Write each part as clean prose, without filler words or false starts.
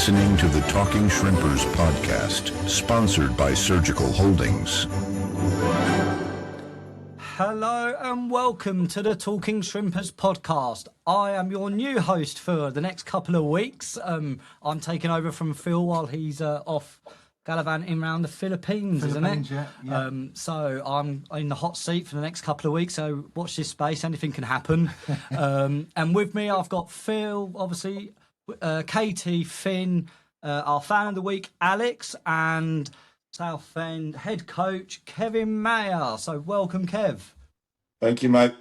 listening to the Talking Shrimpers podcast, sponsored by Surgical Holdings. Hello and welcome to the Talking Shrimpers podcast. I am your new host for the next couple of weeks. I'm taking over from Phil while he's off gallivanting around the Philippines, isn't it? Yeah. So I'm in the hot seat for the next couple of weeks, so watch this space, anything can happen. And with me I've got Phil, obviously, Katie, Finn, our fan of the week, Alex, and Southend head coach Kevin Maher. So welcome, Kev. Thank you, mate.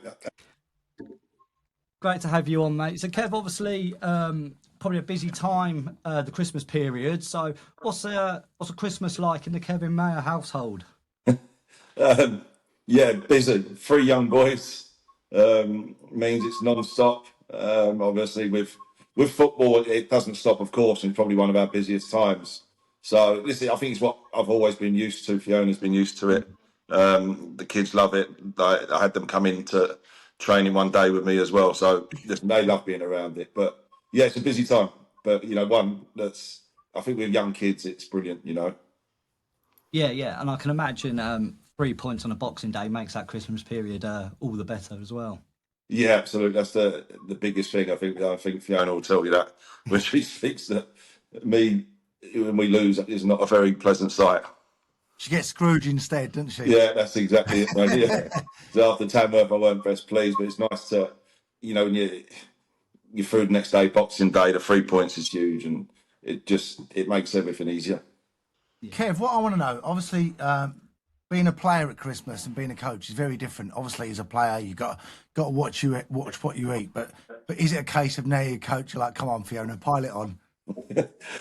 Great to have you on, mate. So Kev, obviously, probably a busy time, the Christmas period. So what's a Christmas like in the Kevin Maher household? Yeah, busy. 3 young boys means it's non-stop. Obviously, with football, it doesn't stop, of course, and it's probably one of our busiest times. So, listen, I think it's what I've always been used to. Fiona's been used to it. The kids love it. I had them come into training one day with me as well. So, listen, they love being around it. But, yeah, it's a busy time. But, one that's, I think with young kids, it's brilliant, Yeah. And I can imagine 3 points on a Boxing Day makes that Christmas period all the better as well. Yeah, absolutely. That's the biggest thing. I think Fiona will tell you that when she speaks that me, when we lose, is not a very pleasant sight. She gets Scrooge instead, doesn't she? Yeah, that's exactly it, mate. Yeah. So after Tamworth, I weren't best pleased, but it's nice to, when you're through the next day, Boxing Day, the 3 points is huge, and it makes everything easier. Kev, what I want to know, obviously, being a player at Christmas and being a coach is very different. Obviously, as a player, you got to watch what you eat. But is it a case of now you're a coach, you're like, come on, Fiona, pile it on,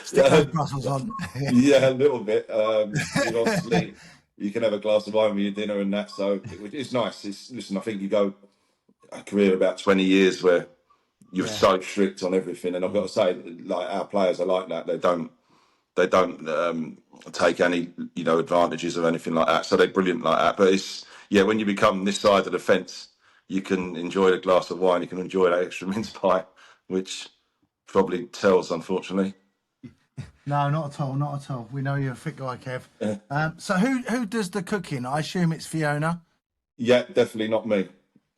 stick those Brussels on? Yeah, a little bit. Obviously, you can have a glass of wine with your dinner and that, so it's nice. Listen, I think you go a career about 20 years where you're so strict on everything, and I've got to say, like, our players are like that. They don't take any advantages or anything like that, so they're brilliant like that. But it's when you become this side of the fence, you can enjoy a glass of wine, you can enjoy that extra mince pie, which probably tells, unfortunately. No, not at all. We know you're a fit guy, Kev. So who does the cooking? I assume it's Fiona. Yeah, definitely not me.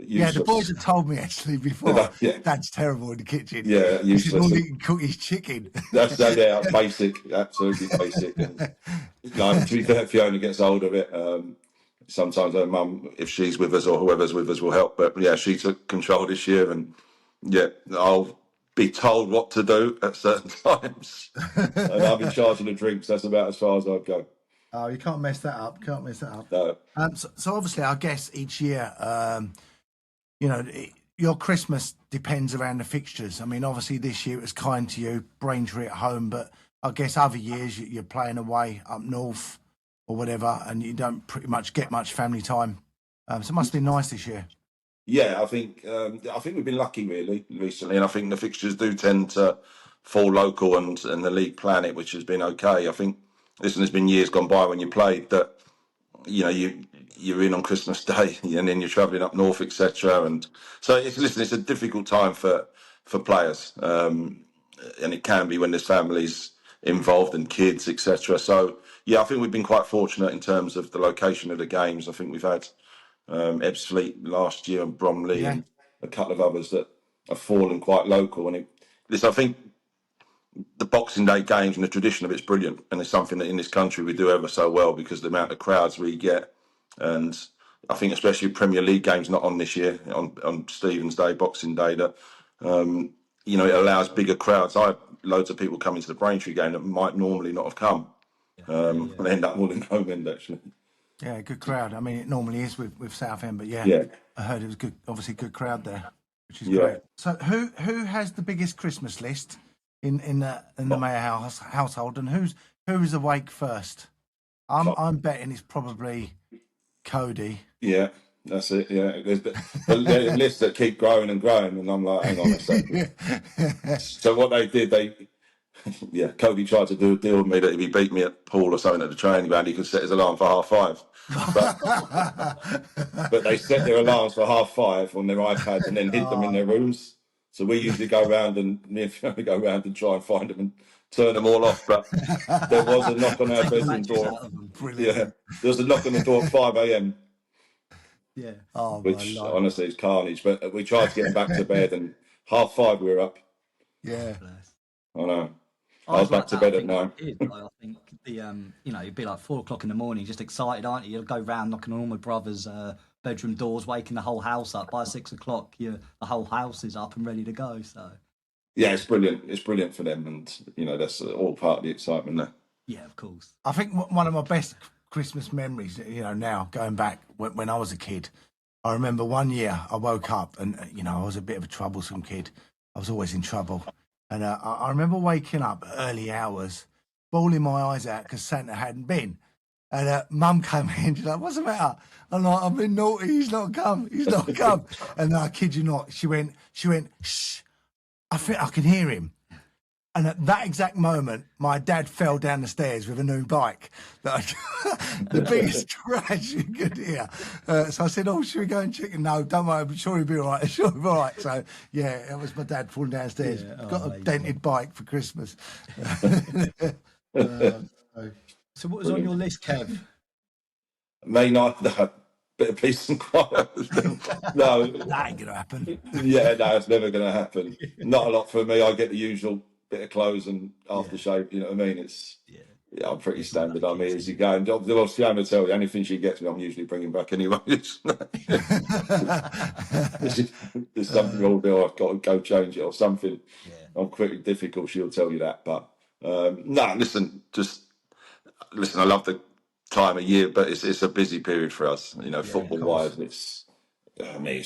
Yeah, the boys have told me actually before. Yeah. Dad's terrible in the kitchen. Yeah, he said all he can cook is chicken. That's basic, absolutely basic. And, to be fair, Fiona gets hold of it. Sometimes her mum, if she's with us or whoever's with us, will help. But yeah, she took control this year, and I'll be told what to do at certain times, and I'll be charging the drinks. That's about as far as I'd go. Oh, you can't mess that up. No. So obviously, I guess each year, your Christmas depends around the fixtures. I mean, obviously this year it was kind to you, Braintree at home, but I guess other years you're playing away up north or whatever, and you don't pretty much get much family time. So it must be nice this year. Yeah, I think we've been lucky really recently, and I think the fixtures do tend to fall local, and the league plan it, which has been okay. I think there's been years gone by when you played that you're in on Christmas Day and then you're travelling up north, etc. And so it's a difficult time for players, and it can be when there's families involved and kids, etc. So I think we've been quite fortunate in terms of the location of the games. I think we've had Ebbsfleet last year and Bromley and a couple of others that have fallen quite local. And I think the Boxing Day games and the tradition of it's brilliant, and it's something that in this country we do ever so well because of the amount of crowds we get. And I think especially Premier League games not on this year on Stephen's Day, Boxing Day, that it allows bigger crowds. I had loads of people coming to the Braintree game that might normally not have come, and end up all in home end actually. Yeah, good crowd. I mean, it normally is with Southend, but I heard it was good. Obviously, good crowd there, which is great. So, who has the biggest Christmas list in the Maher household, and who is awake first? I'm betting it's probably Cody. Yeah, that's it. Yeah, there's the lists that keep growing and growing, and I'm like, hang on a second. So what they did, Cody tried to do a deal with me that if he beat me at pool or something at the training ground, he could set his alarm for 5:30. But they set their alarms for 5:30 on their iPads and then hid them in their rooms. So we usually go around and try and find them and turn them all off. But there was a knock on our Take the bedroom matches door. out of them. Brilliant. Yeah, there was a knock on the door at 5 a.m. Yeah. Oh, which my Lord. honestly is carnage. But we tried to get them back to bed, and 5:30 we were up. Yeah. Bless. I know. I was like back to that, bed I at think, as a 9. kid, though. I think you'd be like 4 o'clock in the morning, just excited, aren't you? You'll go round knocking on all my brother's bedroom doors, waking the whole house up. By 6 o'clock, the whole house is up and ready to go. So Yeah, it's brilliant. It's brilliant for them, and that's all part of the excitement there. yeah, of course. I think one of my best Christmas memories, now going back when I was a kid, I remember one year I woke up and, I was a bit of a troublesome kid. I was always in trouble. And I remember waking up early hours, bawling my eyes out because Santa hadn't been. And Mum came in, she's like, "What's the matter?" I'm like, "I've been naughty, he's not come. And I kid you not, she went, "Shh, I think I can hear him." And at that exact moment, my dad fell down the stairs with a new bike. The biggest crash you could hear. So I said, "Oh, should we go and check it?" "No, don't worry, I'm sure he'll be all right. Sure he'll be all right." So, yeah, it was my dad falling downstairs. Yeah, Got a dented bike for Christmas. So what was on your list, Kev? May not bit of peace and quiet. No, That ain't going to happen. yeah, no, it's never going to happen. Not a lot for me. I get the usual bit of clothes and aftershave. You know what I mean? Yeah, I'm pretty standard. I'm easy going. Obviously, I'm going to tell you, anything she gets me, I'm usually bringing back anyway. There's something I'll do. I've got to go change it or something. Yeah. I'm pretty difficult. She'll tell you that. But no, listen. I love the time of year, but it's a busy period for us. Football wise, it's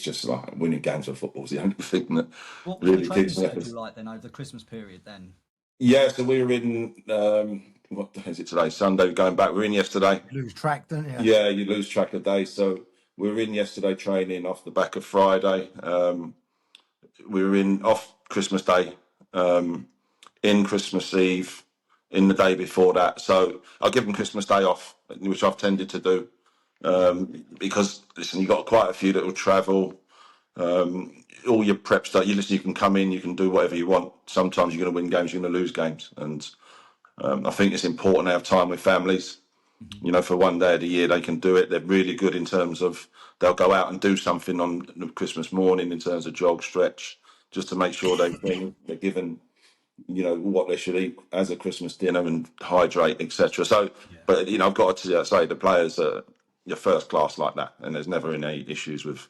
just like winning games of football is the only thing that What was really your training keeps me up. schedule like then over the Christmas period then? Yeah, so we were in, what day is it today? Sunday, going back. We were in yesterday. Lose track, don't you? Yeah, you lose track of days. So we were in yesterday training off the back of Friday. We were in off Christmas Day, in Christmas Eve, in the day before that. So I give them Christmas Day off, which I've tended to do, because, listen, you've got quite a few that will travel. All your prep stuff, you can come in, you can do whatever you want. Sometimes you're going to win games, you're going to lose games. And I think it's important to have time with families. For one day of the year, they can do it. They're really good in terms of they'll go out and do something on Christmas morning in terms of jog, stretch, just to make sure they're given, what they should eat as a Christmas dinner and hydrate, etc. So, but I've got to say the players are first class like that, and there's never any issues with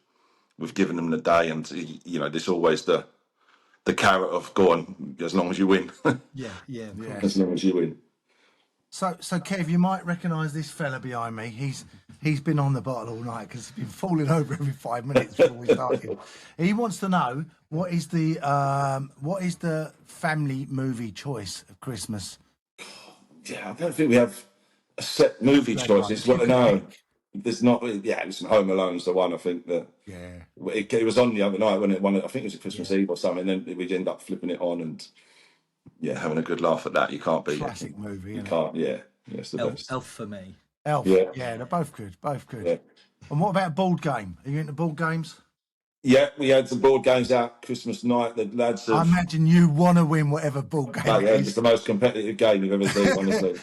giving them the day. And there's always the carrot of go on as long as you win. Yeah, of course. As long as you win. So Kev, you might recognise this fella behind me. He's been on the bottle all night because he's been falling over every 5 minutes before we started. He wants to know what is the family movie choice of Christmas. Yeah, I don't think we have a set movie choice. It's what I know. There's not. Yeah, listen, Home Alone's the one. I think that. Yeah. It was on the other night when I think it was a Christmas Eve or something. And then we'd end up flipping it on and having a good laugh at that. You can't beat Classic movie. You can't. Yeah, it's the best. Elf for me. Elf. Yeah, they're both good. Yeah. And what about board game? Are you into board games? Yeah, we had some board games out Christmas night. The lads have. I imagine you want to win whatever board game it It's is. the most competitive game you've ever seen, honestly.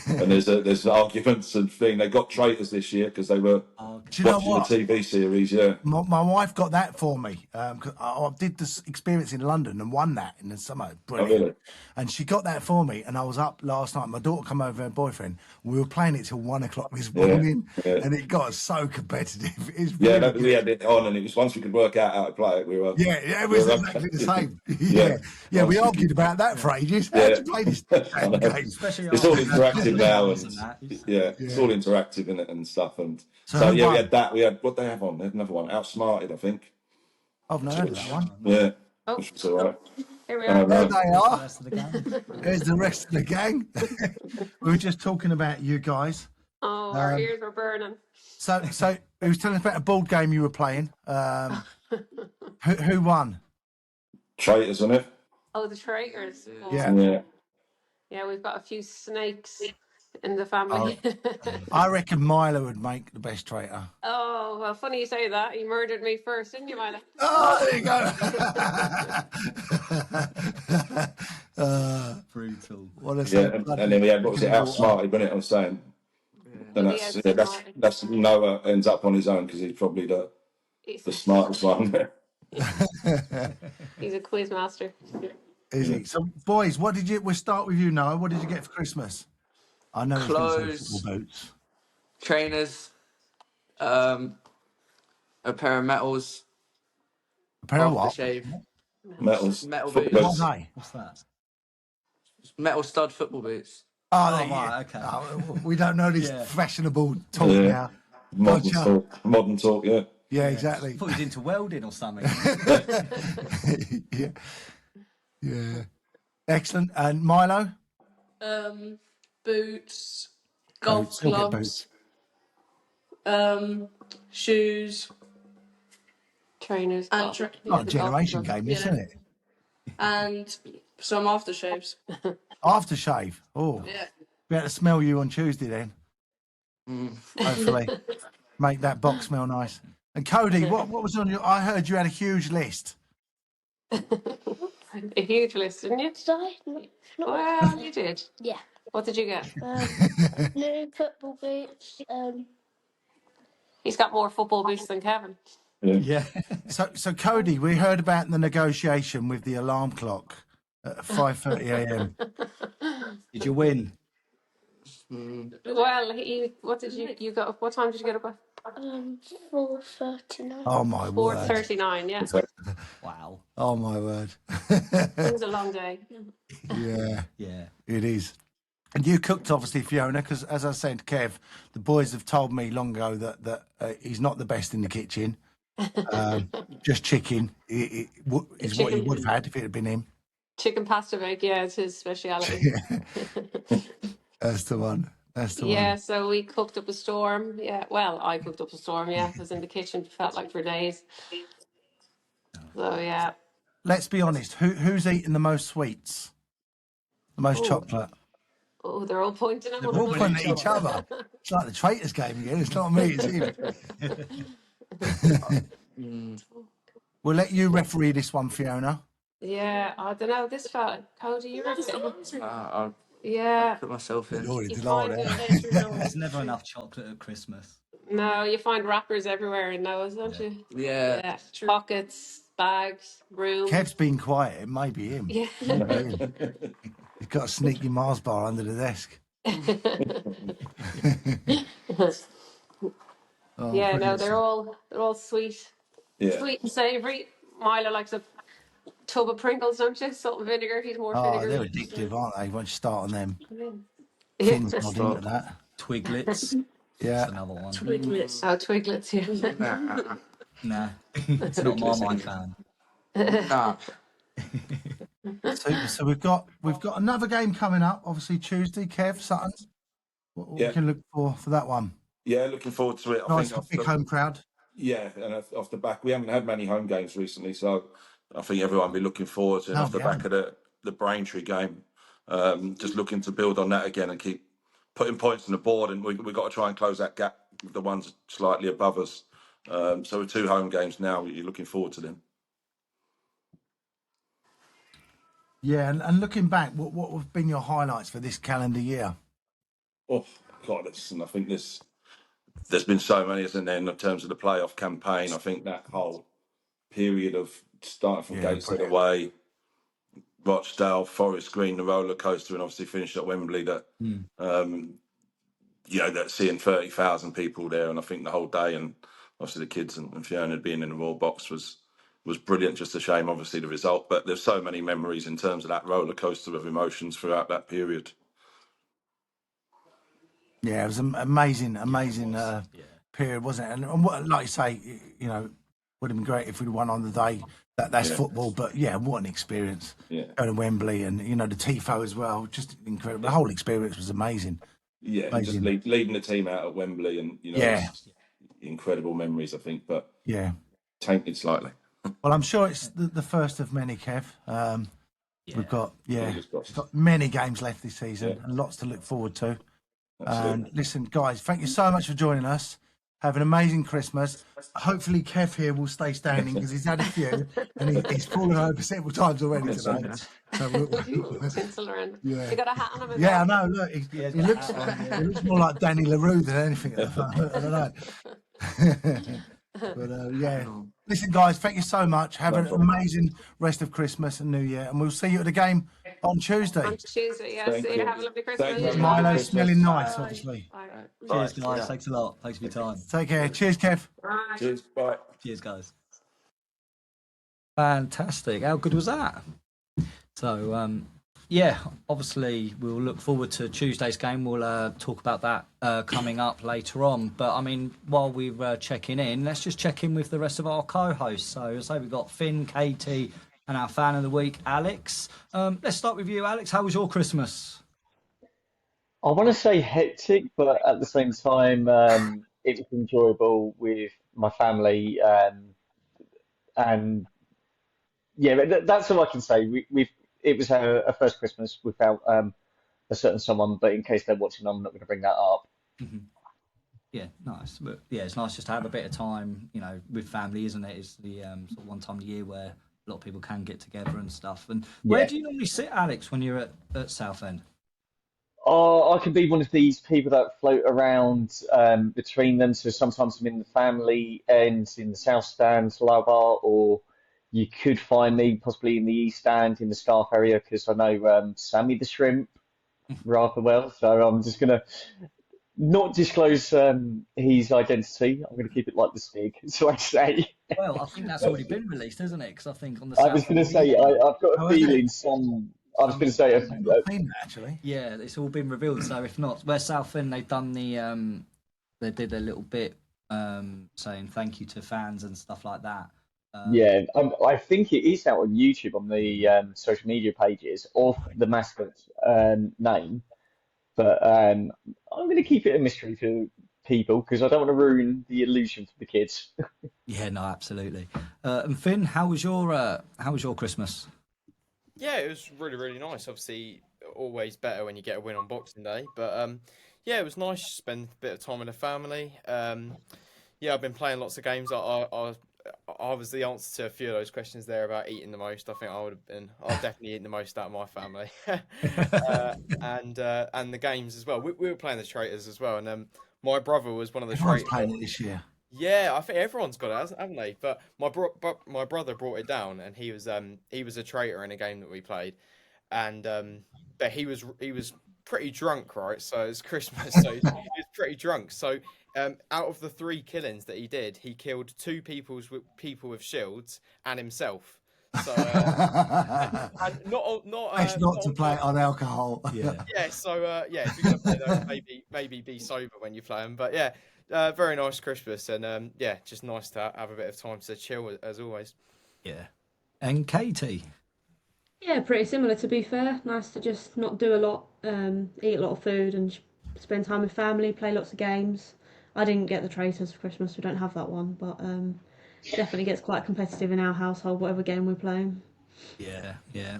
And there's arguments and thing. They got traitors this year because they were Do you know watching what? the TV series. Yeah. My wife got that for me because I did this experience in London and won that in the summer. Brilliant. Oh, really? And she got that for me, and I was up last night. My daughter come over with her boyfriend. We were playing it till 1 o'clock this morning, and it got so competitive. It's really We had it on, and it was once we could work out how to play it. We were. it was exactly the same. Yeah. We argued about that for ages. How do you play this game? Especially It's all after interactive now, and that. it's all interactive in it and stuff. And So we won? had that. We had what they have on. They had another one, Outsmarted, I think. I've not heard of that one. Yeah, Oh. which was all right. Here we are. There they are. Rest of the game. There's the rest of the gang. We were just talking about you guys. Oh, our ears were burning. So he was telling us about a board game you were playing. Who won? Traitors on it. Oh, the traitors. Oh. Yeah. Yeah, we've got a few snakes in the family. I reckon Milo would make the best traitor. Oh, well, funny you say that. You murdered me first, didn't you, Milo? Oh, there you go. Brutal. What a and then we had, what was it, outsmarted, wasn't it? I was saying. And that's Noah ends up on his own because he's probably the smartest one. He's a quiz master. Is he? So, boys, we'll start with you, Noah. What did you get for Christmas? I know he's going to say Clothes, football boots. trainers, a pair of metals, A pair of what? aftershave, Metals. metal Football boots, What are they? What's that? metal stud football boots. Oh, right, okay. Oh, we don't know this Yeah. fashionable talk now. Modern talk, yeah. Yeah, exactly. I thought he was into welding or something. Yeah. Excellent. And Milo? Boots, golf Boots. He'll get clubs, boots. shoes, Trainers. and Not a generation game, this, isn't it? and some aftershaves. Aftershave. Oh, Yeah. be able to smell you on Tuesday then. Hopefully. Make that box smell nice. And Cody, what was on your... I heard you had a huge list. A huge list, didn't you? Did I? Not Well, you did. Yeah. What did you get? New football boots. He's got more football boots than Kevin. Yeah. So Cody, we heard about the negotiation with the alarm clock at 5:30 a.m. Did you win? Well, what did you got? What time did you get up at? 4:39. Oh my word! 4:39. Yeah, Wow. Oh my word! it was a long day. Yeah, Yeah. it is. And you cooked, obviously, Fiona, because as I said, Kev, the boys have told me long ago that he's not the best in the kitchen. Just chicken is what he would have had if it had been him. Chicken pasta bake, yeah, it's his speciality. That's the one. That's the Yeah, one. so we cooked up a storm. Yeah, well, I cooked up a storm. Yeah, I was in the kitchen, felt like for days. So yeah, Let's be honest. Who's eating the most sweets? The most chocolate? oh, they're all pointing at one We're all another. pointing at each other. It's like the traitors game again. It's not me, it's him. We'll let you referee this one, Fiona. Yeah, I don't know. This fella, Cody, you ready? I'll Yeah. put myself in. Already You denied find it. it later on. There's never enough chocolate at Christmas. No, you find wrappers everywhere in those, don't you? Yeah. Yeah, pockets, bags, room. Kev's been quiet. It may be him. Yeah. Might be him. He's got a sneaky Mars bar under the desk. Oh, Yeah, no, brilliant. they're all sweet, Yeah. sweet and savoury. Milo likes a tub of Pringles, don't you? Salt and vinegar. He's more Oh, vinegar. they're addictive, aren't they? Once you start on them. Yeah. Finn's not into that. Twiglets. Yeah. That's another one. Twiglets. Oh, Twiglets, yeah. Nah. It's not Marmite fan. Nah. So we've got another game coming up. Obviously Tuesday. Kev, Sutton. What we can look for that one. Yeah, looking forward to it. Nice big home crowd. Yeah, and off the back, we haven't had many home games recently, so I think everyone will be looking forward to it. Off the back of the Braintree game, just looking to build on that again and keep putting points on the board, and we've got to try and close that gap with the ones slightly above us. So with 2 home games now, you're looking forward to them. Yeah, and looking back, what have been your highlights for this calendar year? Oh God, and I think there's been so many, isn't there, in terms of the playoff campaign. I think that whole period of starting from Gateshead away, Rochdale, Forest Green, the roller coaster, and obviously finished at Wembley. That that seeing 30,000 people there, and I think the whole day, and obviously the kids and Fiona being in the Royal Box was brilliant. Just a shame, obviously, the result, but there's so many memories in terms of that roller coaster of emotions throughout that period. Yeah, it was an amazing period, wasn't it? And what, like you say, would have been great if we'd won on the day. That's football, but yeah, what an experience. Yeah. Going to Wembley and, the TIFO as well, just incredible. The whole experience was amazing. Yeah, amazing. Just leading the team out at Wembley and, incredible memories, I think, but tainted slightly. Well, I'm sure it's the first of many, Kev. We've got many games left this season and lots to look forward to. Absolutely. And listen, guys, thank you so much for joining us. Have an amazing Christmas. Hopefully, Kev here will stay standing because he's had a few and he's fallen over several times already today. So Tinsel around. yeah. You got a hat on him as Yeah, I well. know. Look, he got looks a hat on, yeah. he looks more like Danny LaRue than anything at the front. I don't know. But yeah, listen, guys, thank you so much. Have an amazing rest of Christmas and New Year, and we'll see you at the game on Tuesday. On Tuesday, yeah. See you. Have a lovely Christmas. Thank you. Milo smelling nice, obviously. Cheers, guys. Thanks a lot. Thanks for your time. Take care. Cheers, Kev. Bye. Cheers. Bye. Cheers, guys. Fantastic. How good was that? So, yeah, obviously we'll look forward to Tuesday's game. We'll talk about that coming up later on. But, I mean, while we're checking in, let's just check in with the rest of our co-hosts. So, as I say, we've got Finn, Katie, and our fan of the week, Alex. Let's start with you, Alex. How was your Christmas? I want to say hectic, but at the same time, it was enjoyable with my family. And yeah, that's all I can say. It was our first Christmas without a certain someone, but in case they're watching, I'm not going to bring that up. Mm-hmm. Yeah, nice. But yeah, it's nice just to have a bit of time, you know, with family, isn't it? It's the sort of one time a year where a lot of people can get together and stuff. And where do you normally sit, Alex, when you're at Southend? I can be one of these people that float around between them. So sometimes I'm in the family end in the south stand, lower bar, or you could find me possibly in the east stand in the staff area because I know Sammy the Shrimp rather well. So I'm just going to not disclose his identity. I'm going to keep it like the Stig, so I say. Well, I think that's already been released, isn't it? Because I think on the I was going to say, I've got a feeling I was going to say, actually. Yeah, it's all been revealed. So if not, where Southend, they've done they did a little bit saying thank you to fans and stuff like that. Yeah, I think it is out on YouTube on the social media pages of the mascot name, but I'm going to keep it a mystery for people because I don't want to ruin the illusion for the kids. Yeah, no, absolutely. And Finn, how was your Christmas? Yeah, it was really, really nice. Obviously, always better when you get a win on Boxing Day. But yeah, it was nice to spend a bit of time with the family. Yeah, I've been playing lots of games. I was the answer to a few of those questions there about eating the most. I think I've definitely eaten the most out of my family. And the games as well. We were playing the Traitors as well. And my brother was one of the Everyone's Traitors. playing it this year. Yeah, I think everyone's got it, haven't they? But my brother brought it down, and he was a traitor in a game that we played, and but he was pretty drunk, right? So it's Christmas, so he was pretty drunk. So out of the 3 killings that he did, he killed 2 people with shields and himself. So and Best not to play on alcohol. Yeah. Yeah. So yeah, if you're gonna play those, maybe be sober when you play them. But yeah. Very nice Christmas, and yeah, just nice to have a bit of time to chill as always. Yeah. And Katie? Yeah, pretty similar to be fair. Nice to just not do a lot, eat a lot of food and spend time with family, play lots of games. I didn't get the Traitors for Christmas, we don't have that one, but definitely gets quite competitive in our household, whatever game we're playing. Yeah.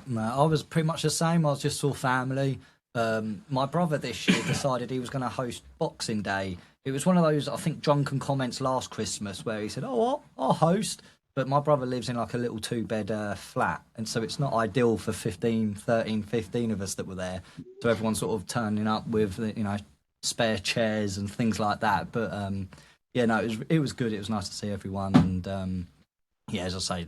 No, I was pretty much the same. I was just saw family. My brother this year decided he was going to host Boxing Day. It was one of those, I think, drunken comments last Christmas where he said, oh, I'll host. But my brother lives in like a little 2-bed flat. And so it's not ideal for 15 of us that were there. So everyone's sort of turning up with, you know, spare chairs and things like that. But, yeah, no, it was good. It was nice to see everyone. And, yeah, as I say,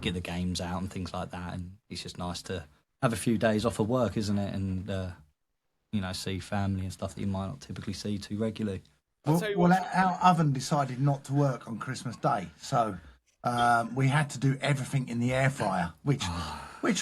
get the games out and things like that. And it's just nice to have a few days off of work, isn't it? And, you know, see family and stuff that you might not typically see too regularly. Well, our oven decided not to work on Christmas Day, so we had to do everything in the air fryer, which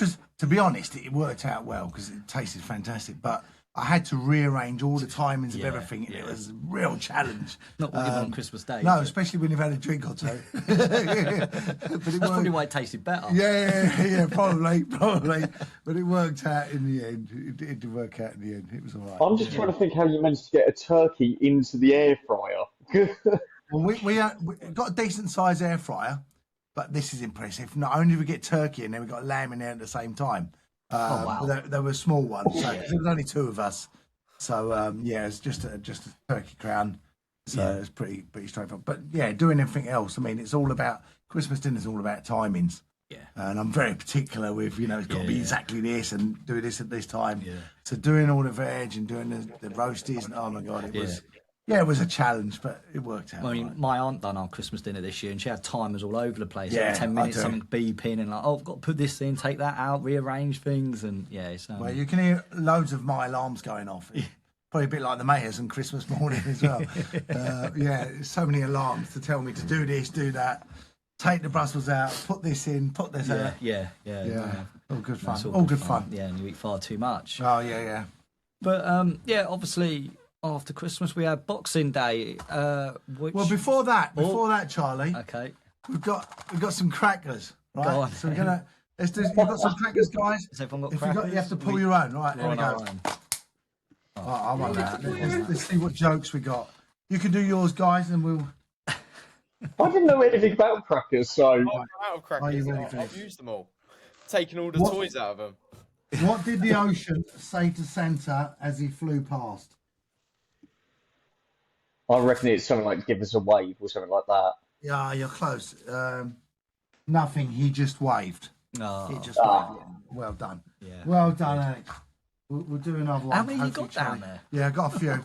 was, to be honest, it worked out well because it tasted fantastic. But I had to rearrange all the timings of everything, and it was a real challenge. Not what you want on Christmas Day. No, especially when you've had a drink or two. But That's probably why it tasted better. Yeah, probably. But it worked out in the end. It did work out in the end. It was all right. I'm just trying to think how you managed to get a turkey into the air fryer. Well, we got a decent size air fryer, but this is impressive. Not only did we get turkey and then we got lamb in there at the same time. Wow. There were small ones, so there was only 2 of us. So yeah, it's just a turkey crown, So it's pretty straightforward. But yeah, doing everything else. I mean, it's all about Christmas dinner's all about timings. Yeah. And I'm very particular with, it's got to be exactly this and do this at this time. Yeah. So doing all the veg and doing the roasties and oh my God, it was a challenge, but it worked out. I mean, my aunt done our Christmas dinner this year, and she had timers all over the place. Yeah, Every 10 minutes, I do. something beeping, and like, oh, I've got to put this in, take that out, rearrange things, and Well, you can hear loads of my alarms going off. Probably a bit like the Mahers on Christmas morning as well. So many alarms to tell me to do this, do that, take the Brussels out, put this in, put this out. Yeah. All good fun. It's All good fun. Yeah, and you eat far too much. Oh, yeah. But, obviously, after Christmas, we had Boxing Day. Well, before that, Charlie, Okay. we've got some crackers, right? Go on. So we're gonna let's do. You've got some crackers, guys. Has everyone got If crackers? you have to pull your own, right? There we on our go. own. I want that. Let's see what jokes we got. You can do yours, guys, and we'll. I didn't know anything about crackers, so I'm out of Are you crackers. ready I've for this? used them all. Taking all the What? toys out of them. What did the ocean say to Santa as he flew past? I reckon it's something like give us a wave or something like that. Yeah, you're close. Nothing. He just waved. Oh. He just waved. Well done. Yeah. Well done, Alex. We'll do another one. How many you hopefully, got down Charlie. there? Yeah, I got a few. Yeah,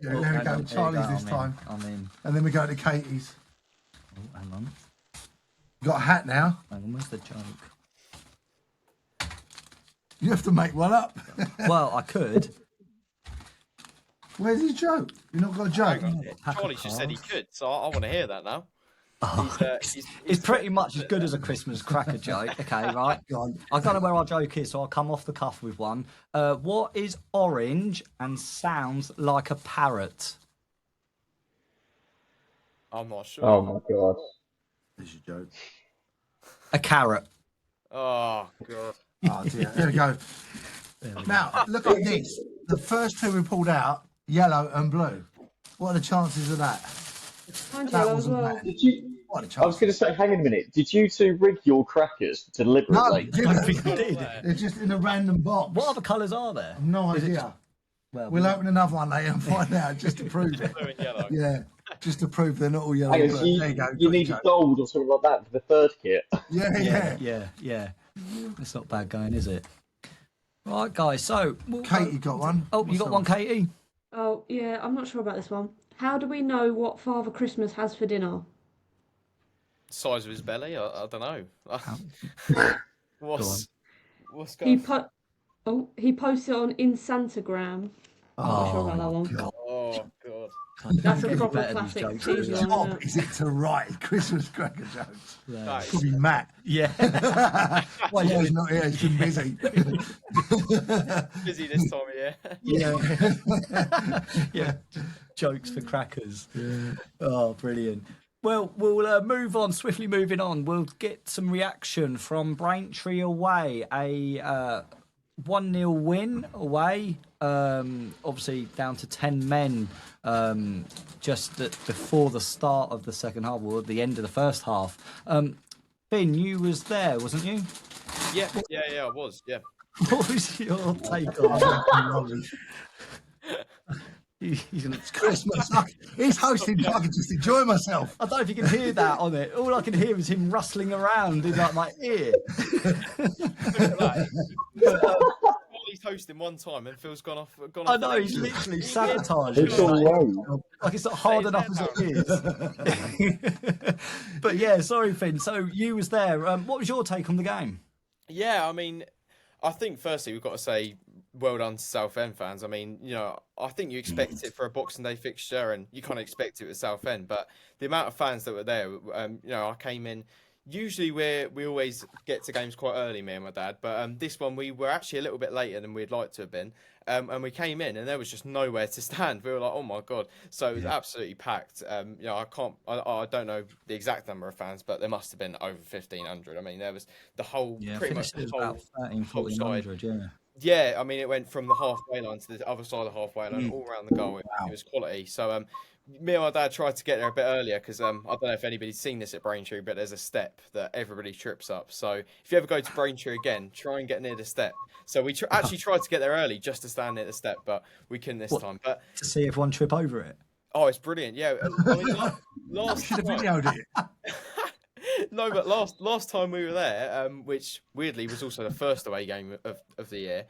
there we Hang go. on, Charlie's here this you go, time. I'm in. And then we go to Katie's. Oh, hang on. You got a hat now. Hang on, where's the joke? You have to make one up. Well, I could. Where's his joke? You've not got a joke. Pack of Charlie just said he cards. could, so I want to hear that now. It's pretty much as good as a Christmas cracker joke. Okay, right? Go on. I don't know where our joke is, so I'll come off the cuff with one. What is orange and sounds like a parrot? I'm not sure. Oh my god. There's your joke. A carrot. Oh, God. Oh dear. There we go. Now look at this. The first two we pulled out, yellow and blue. What are the chances of that? Mine's That yellow as wasn't well. bad. Did you? What are the I was chances? going to say, hang on a minute. Did you two rig your crackers No, deliberately? I think I did. they're just in a random box. What other colours are there? No idea. Well, We'll open another one later and find out just to prove it. Blue and yellow. Yeah, just to prove they're not all yellow. Hang and on, blue. so There you go. you got need your a joke. gold or something like that for the third kit. Yeah. It's not bad going, is it? Right, guys. So, Katie got one. Oh, you got one, Katie? Oh, yeah, I'm not sure about this one. How do we know what Father Christmas has for dinner? Size of his belly? I don't know. What's He going on? he posted on Instagram. I'm not sure about that one. Oh, God. That's a Get proper better than these classic jokes. cheesy His one, job isn't it? is it to write Christmas cracker jokes? That Could is- be Matt. Yeah. Well, he's not here. He's been busy. busy this time of year. Yeah. Jokes for crackers. Oh, brilliant. Well, we'll move on, swiftly moving on. We'll get some reaction from Braintree away. A 1-0 win away. Obviously down to 10 men just before the start of the second half, or the end of the first half. Finn, you was there, wasn't you? Yeah, I was. Yeah. What was your take on it? It's Christmas. He's hosting. I can just enjoy myself. I don't know if you can hear that on it. All I can hear is him rustling around in like my ear. He's hosting one time and Phil's gone off. I know, he's literally sabotaged. It's all right. Like it's not hard enough as it is. But yeah, sorry, Finn. So you was there. What was your take on the game? Yeah, I mean, I think firstly we've got to say well done to Southend fans. I mean, I think you expect it for a Boxing Day fixture, and you kind of expect it with Southend. But the amount of fans that were there, I came in. Usually we always get to games quite early, me and my dad. But this one we were actually a little bit later than we'd like to have been. And we came in and there was just nowhere to stand. We were like, oh my God. So it was absolutely packed. I don't know the exact number of fans, but there must have been over 1,500. I mean, there was the whole, pretty much the about 1,300, yeah. Yeah, I mean, it went from the halfway line to the other side of the halfway line, all around the goal. It was quality. So, me and my dad tried to get there a bit earlier because I don't know if anybody's seen this at Braintree, but there's a step that everybody trips up. So, if you ever go to Braintree again, try and get near the step. So, we actually tried to get there early just to stand near the step, but we couldn't this time. But to see everyone trip over it. Oh, it's brilliant. Yeah, I mean, last Should have time. videoed it. No, but last time we were there, which weirdly was also the first away game of the year,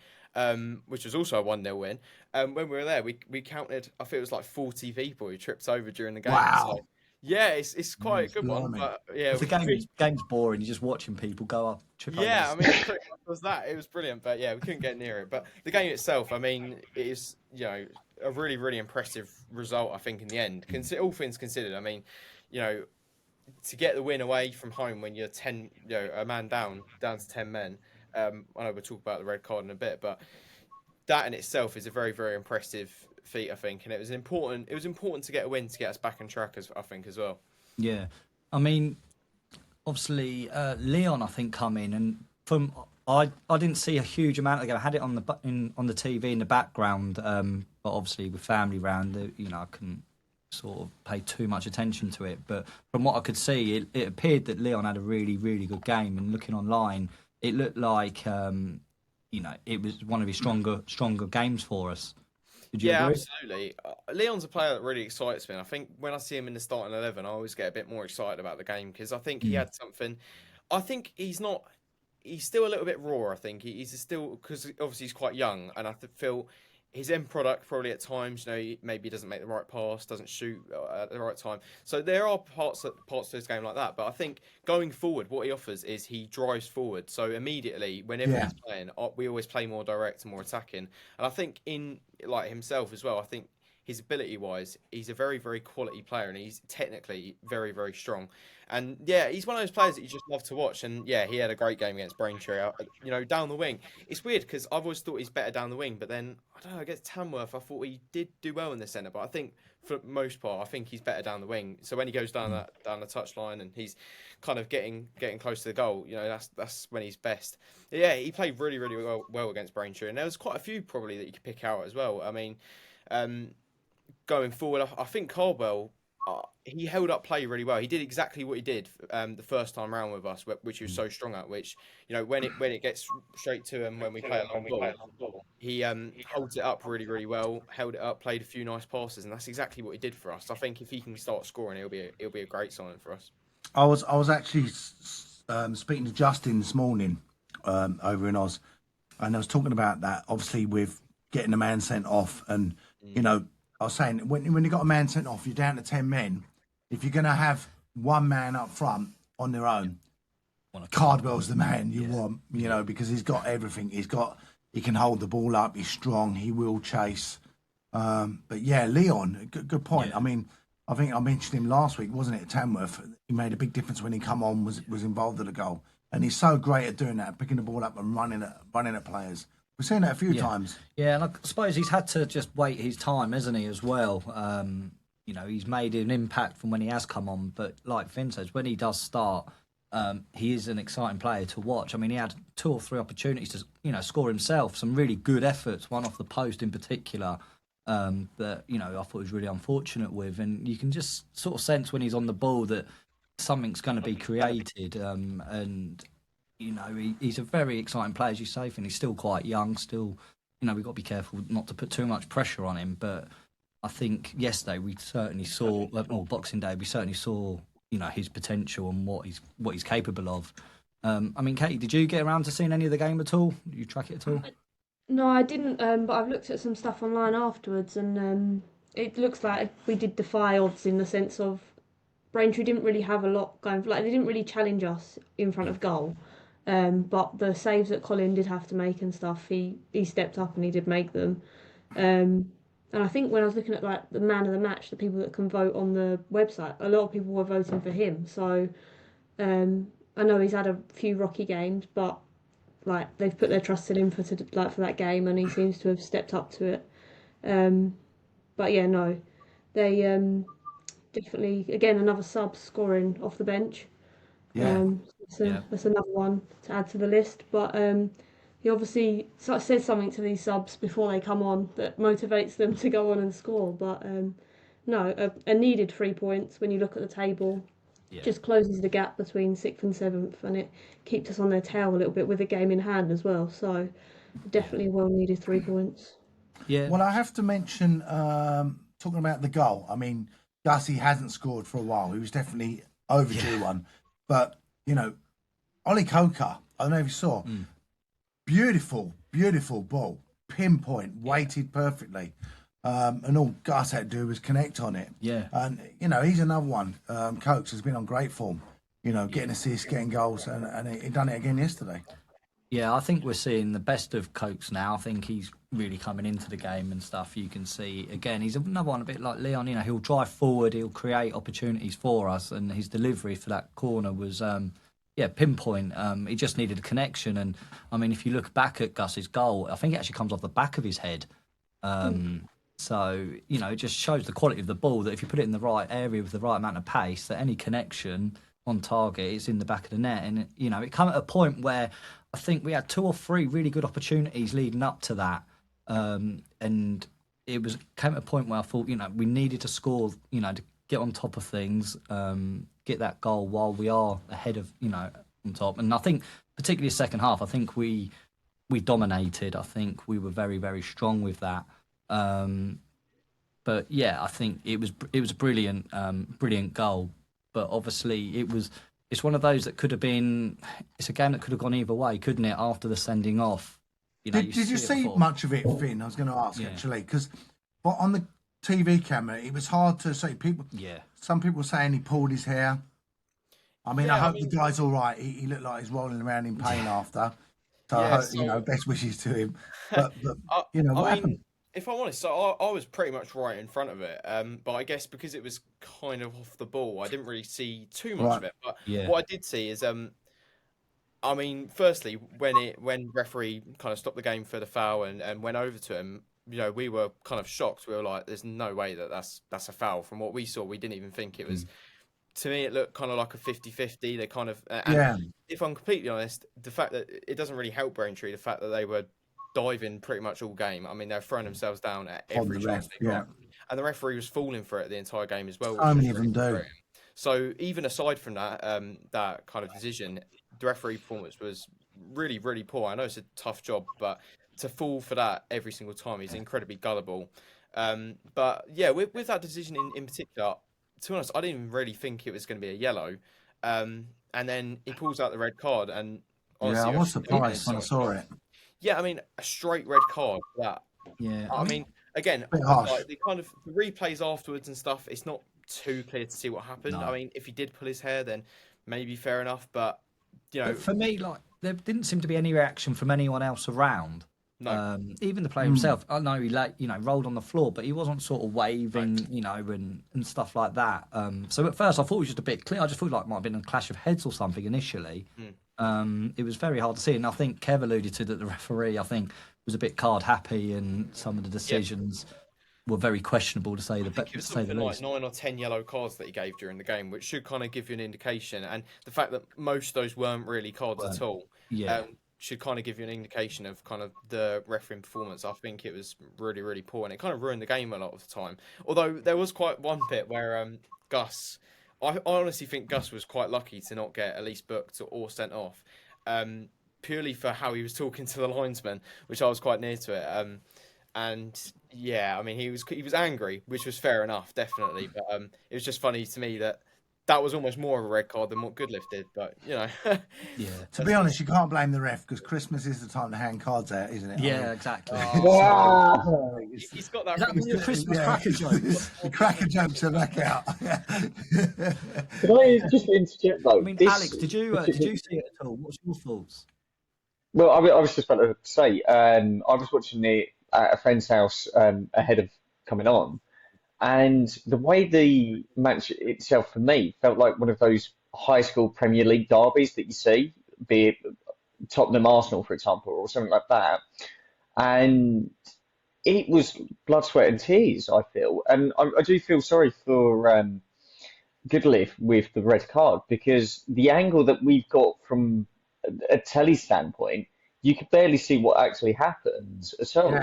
which was also a 1-0 win. When we were there, we counted, I think it was like 40 people who tripped over during the game. Wow. So, yeah, it's quite a good one. Blimey. But yeah, If the game's boring, you're just watching people go up, trip yeah, I overs. mean, it pretty much was that. It was brilliant, but yeah, we couldn't get near it. But the game itself, I mean, it is, you know, a really, really impressive result, I think, in the end. All things considered, I mean, you know, to get the win away from home when you're 10, you know, a man down to 10 men. I know we'll talk about the red card in a bit, but that in itself is a very, very impressive feat, I think, and it was important to get a win to get us back on track, I think, as well. Yeah, I mean, obviously Leon, I think, come in, and from I didn't see a huge amount of the game. I had it on the TV in the background, but obviously with family round, you know, I couldn't sort of pay too much attention to it. But from what I could see, it appeared that Leon had a really, really good game. And looking online, it looked like you know, it was one of his stronger games for us. Did you agree? Absolutely. Leon's a player that really excites me. And I think when I see him in the starting 11, I always get a bit more excited about the game because I think he had something. I think he's still a little bit raw. I think he's still, because obviously he's quite young, and I feel his end product probably at times, you know, maybe he doesn't make the right pass, doesn't shoot at the right time. So there are parts of his game like that. But I think going forward, what he offers is he drives forward. So immediately, whenever he's playing, we always play more direct and more attacking. And I think in like himself as well, I think his ability-wise, he's a very, very quality player, and he's technically very, very strong. And yeah, he's one of those players that you just love to watch. And yeah, he had a great game against Braintree. You know, down the wing. It's weird because I've always thought he's better down the wing, but then I don't know. Against Tamworth, I thought he did do well in the centre, but I think for the most part, I think he's better down the wing. So when he goes down the touchline and he's kind of getting close to the goal, you know, that's when he's best. Yeah, he played really, really well against Braintree, and there was quite a few probably that you could pick out as well. I mean, going forward, I think Caldwell, he held up play really well. He did exactly what he did the first time round with us, which he was so strong at. Which, you know, when it gets straight to him when we play a long ball, he holds it up really, really well. Held it up, played a few nice passes, and that's exactly what he did for us. I think if he can start scoring, it'll be a great signing for us. I was actually speaking to Justin this morning over in Oz, and I was talking about that. Obviously, with getting a man sent off, and you know, I was saying when you got a man sent off, you're down to 10 men. If you're going to have one man up front on their own, Cardwell's the man you want, you know, because he's got everything. He can hold the ball up. He's strong. He will chase. But yeah, Leon, good point. Yeah. I mean, I think I mentioned him last week, wasn't it, at Tamworth? He made a big difference when he come on, was involved in the goal. And he's so great at doing that, picking the ball up and running at players. We've seen that a few times. Yeah, and I suppose he's had to just wait his time, hasn't he, as well? You know, he's made an impact from when he has come on, but like Finn says, when he does start, he is an exciting player to watch. I mean, he had 2 or 3 opportunities to, you know, score himself, some really good efforts, one off the post in particular, that, you know, I thought he was really unfortunate with. And you can just sort of sense when he's on the ball that something's going to be created. And, you know, he's a very exciting player, as you say, and he's still quite young, still, you know, we've got to be careful not to put too much pressure on him, but I think yesterday we certainly saw, or Boxing Day, we certainly saw, you know, his potential and what he's capable of. I mean, Katie, did you get around to seeing any of the game at all? Did you track it at all? No, I didn't, but I've looked at some stuff online afterwards, and it looks like we did defy odds in the sense of Braintree didn't really have a lot going, like they didn't really challenge us in front of goal. But the saves that Colin did have to make and stuff, he stepped up and he did make them. And I think when I was looking at like the man of the match, the people that can vote on the website, a lot of people were voting for him. So I know he's had a few rocky games, but like they've put their trust in him for that game, and he seems to have stepped up to it. But yeah, no, they definitely, again, another sub scoring off the bench. That's another one to add to the list. But he obviously says something to these subs before they come on that motivates them to go on and score. But no, a needed 3 points when you look at the table. Just closes the gap between 6th and 7th, and it keeps us on their tail a little bit with the game in hand as well. So definitely well needed 3 points. Yeah. Well, I have to mention talking about the goal. I mean, Gussie hasn't scored for a while. He was definitely overdue one. But, you know, Ollie Coker, I don't know if you saw, beautiful, beautiful ball, pinpoint, weighted perfectly. And all Gus had to do was connect on it. Yeah. And, you know, he's another one. Cokes has been on great form, you know, getting assists, getting goals, and he done it again yesterday. Yeah, I think we're seeing the best of Cokes now. I think he's really coming into the game and stuff. You can see, again, he's another one a bit like Leon. You know, he'll drive forward, he'll create opportunities for us, and his delivery for that corner was, pinpoint. He just needed a connection. And, I mean, if you look back at Gus's goal, I think it actually comes off the back of his head. So, you know, it just shows the quality of the ball, that if you put it in the right area with the right amount of pace, that any connection on target is in the back of the net. And, you know, it came at a point where I think we had 2 or 3 really good opportunities leading up to that. And it came at a point where I thought, you know, we needed to score, you know, to get on top of things, get that goal while we are ahead of, you know, on top. And I think, particularly the second half, I think we dominated. I think we were very, very strong with that. But yeah, I think it was a brilliant goal. But obviously, it's one of those that could have been. It's a game that could have gone either way, couldn't it? After the sending off, you know. Did you see much of it, Finn? I was going to ask actually, because on the TV camera, it was hard to see. Some people were saying he pulled his hair. I mean, I hope the guy's all right. He looked like he's rolling around in pain after. So I hope, you know, best wishes to him. But you know, what happened? If I'm honest, so I was pretty much right in front of it. But I guess because it was kind of off the ball, I didn't really see too much of it. But what I did see is, I mean, firstly, when referee kind of stopped the game for the foul and went over to him, you know, we were kind of shocked. We were like, "There's no way that's a foul." From what we saw, we didn't even think it was. To me, it looked kind of like a 50-50. They kind of, if I'm completely honest, the fact that it doesn't really help Braintree, the fact that they were diving pretty much all game. I mean, they're throwing themselves down at every chance they got. And the referee was falling for it the entire game as well. So many of them do. So even aside from that, that kind of decision, the referee performance was really, really poor. I know it's a tough job, but to fall for that every single time, he's incredibly gullible. But yeah, with that decision in particular, to be honest, I didn't even really think it was going to be a yellow. And then he pulls out the red card, and honestly, I was surprised when I saw it. Yeah, I mean, a straight red card for that. Yeah, I mean, again, like the kind of the replays afterwards and stuff, it's not too clear to see what happened. No. I mean, if he did pull his hair, then maybe fair enough. But you know, but for me, like, there didn't seem to be any reaction from anyone else around. No. Even the player himself. I know he rolled on the floor, but he wasn't sort of waving, you know, and stuff like that. So at first I thought it was just a bit clear. I just thought like it might have been a clash of heads or something initially. It was very hard to see, and I think Kev alluded to that the referee, I think, was a bit card happy, and some of the decisions were very questionable to say the least. It was something like 9 or 10 yellow cards that he gave during the game, which should kind of give you an indication. And the fact that most of those weren't really cards at all, should kind of give you an indication of kind of the refereeing performance. I think it was really, really poor, and it kind of ruined the game a lot of the time. Although there was quite one bit where Gus. I honestly think Gus was quite lucky to not get at least booked or sent off, purely for how he was talking to the linesman, which I was quite near to it. And yeah, I mean, he was angry, which was fair enough, definitely. But it was just funny to me that was almost more of a red card than what Goodlift did. But you know, To be honest, you can't blame the ref, because Christmas is the time to hand cards out, isn't it? Yeah, exactly. He's got that. The Christmas cracker jokes. The cracker jokes are back out. Could I just interject though? I mean, Alex, did you see it at all? What's your thoughts? Well, I was just about to say, I was watching it at a friend's house ahead of coming on, and the way the match itself for me felt like one of those high school Premier League derbies that you see, be it Tottenham Arsenal, for example, or something like that. And it was blood, sweat, and tears, I feel. And I do feel sorry for Goodliff with the red card, because the angle that we've got from a telly standpoint, you could barely see what actually happened at all.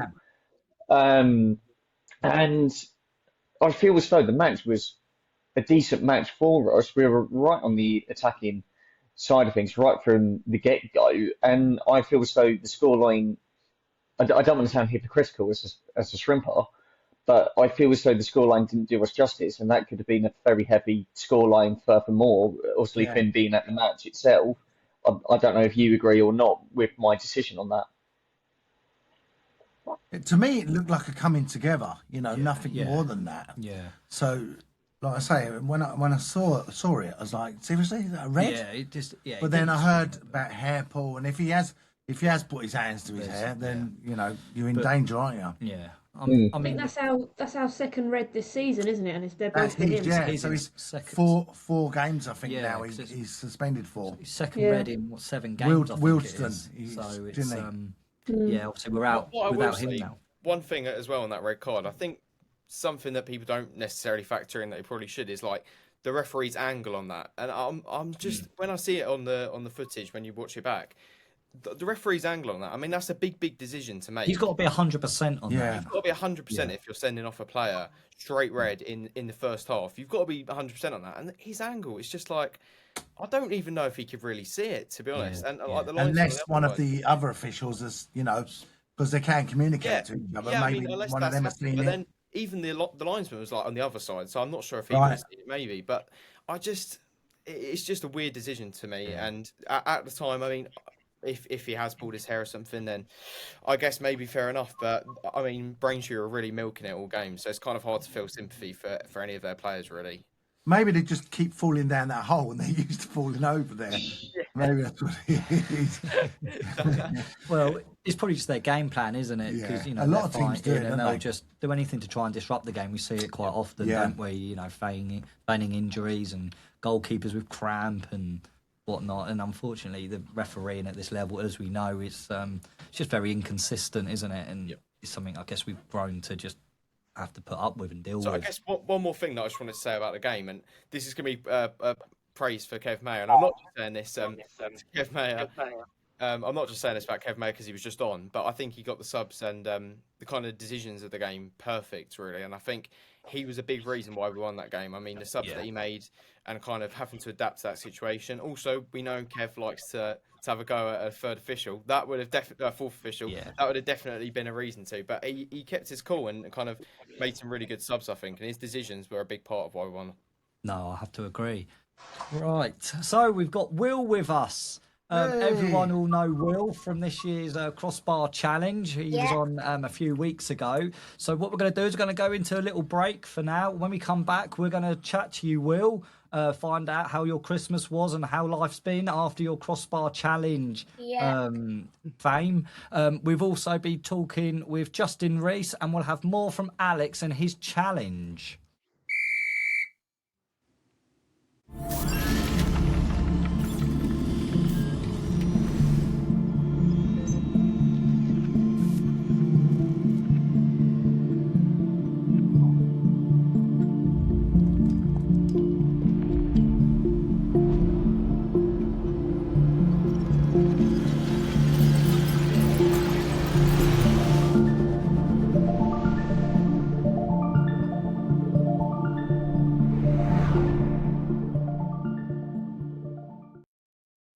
And I feel as though the match was a decent match for us. We were right on the attacking side of things right from the get-go, and I feel as though the scoreline, I don't want to sound hypocritical as a shrimper, but I feel as though the scoreline didn't do us justice, and that could have been a very heavy scoreline furthermore. Obviously, Yeah. Finn being at the match itself. I don't know if you agree or not with my decision on that. To me, it looked like a coming together. Nothing yeah. more than that. Yeah. So, like I say, when I saw it, I was like, seriously, is that a red? Yeah, it just But then I heard about hair pull, and if he has put his hands to his hair, then you're in danger, aren't you? Yeah. I I mean, think that's our second red this season, isn't it? And they're That's both for him. yeah. He's So in he's second. four games, I think. Yeah, Now 'cause it's- he's suspended for. his second Yeah. red in 7 games. I think it Wilston, is. So it's didn't yeah. Obviously, we're out What I will without him say, now. one thing as well on that red card, I think something that people don't necessarily factor in that they probably should is like the referee's angle on that. And I'm just when I see it on the footage when you watch it back, the referee's angle on that. I mean, that's a big decision to make. He's got to be 100% on Yeah. that. You've got to be 100% if you're sending off a player straight red in the first half. You've got to be 100% on that. And his angle is just like, I don't even know if he could really see it, to be honest. And like the lines Unless on one of side- the other officials is, because they can communicate to each other. yeah, I maybe mean, unless one of that's them has happened, seen but it. then even the linesman was like on the other side, so I'm not sure if he Right. was maybe, but it's just a weird decision to me. And at the time, I mean, if he has pulled his hair or something, then I guess maybe fair enough. But I mean, Braintree are really milking it all game, so it's kind of hard to feel sympathy for any of their players, really. Maybe they just keep falling down that hole and they're used to falling over there. Maybe that's what it is. Well, it's probably just their game plan, isn't it? Yeah. Because A lot of teams do it, and don't they'll they? just do anything to try and disrupt the game. We see it quite often, Yeah. don't we? Feigning injuries and goalkeepers with cramp and whatnot. And unfortunately, the refereeing at this level, as we know, it's just very inconsistent, isn't it? And it's something I guess we've grown to just have to put up with and deal So with. I guess one more thing that I just wanted to say about the game, and this is going to be praise for Kev Maher, and I'm not just saying this to Kev Maher. I'm not just saying this about Kev Maher because he was just on, but I think he got the subs and the kind of decisions of the game perfect, really. And I think he was a big reason why we won that game. I mean, the subs that he made and kind of having to adapt to that situation. Also, we know Kev likes to have a go at a third official. That would have definitely a fourth official. Yeah. That would have definitely been a reason to. But he kept his cool and kind of made some really good subs, I think. And his decisions were a big part of why we won. No, I have to agree. Right, so we've got Will with us. Everyone will know Will from this year's crossbar challenge. He was on a few weeks ago. So what we're going to do is we're going to go into a little break for now. When we come back, we're going to chat to you, Will, find out how your Christmas was and how life's been after your crossbar challenge fame. We've also been talking with Justin Rees, and we'll have more from Alex and his challenge.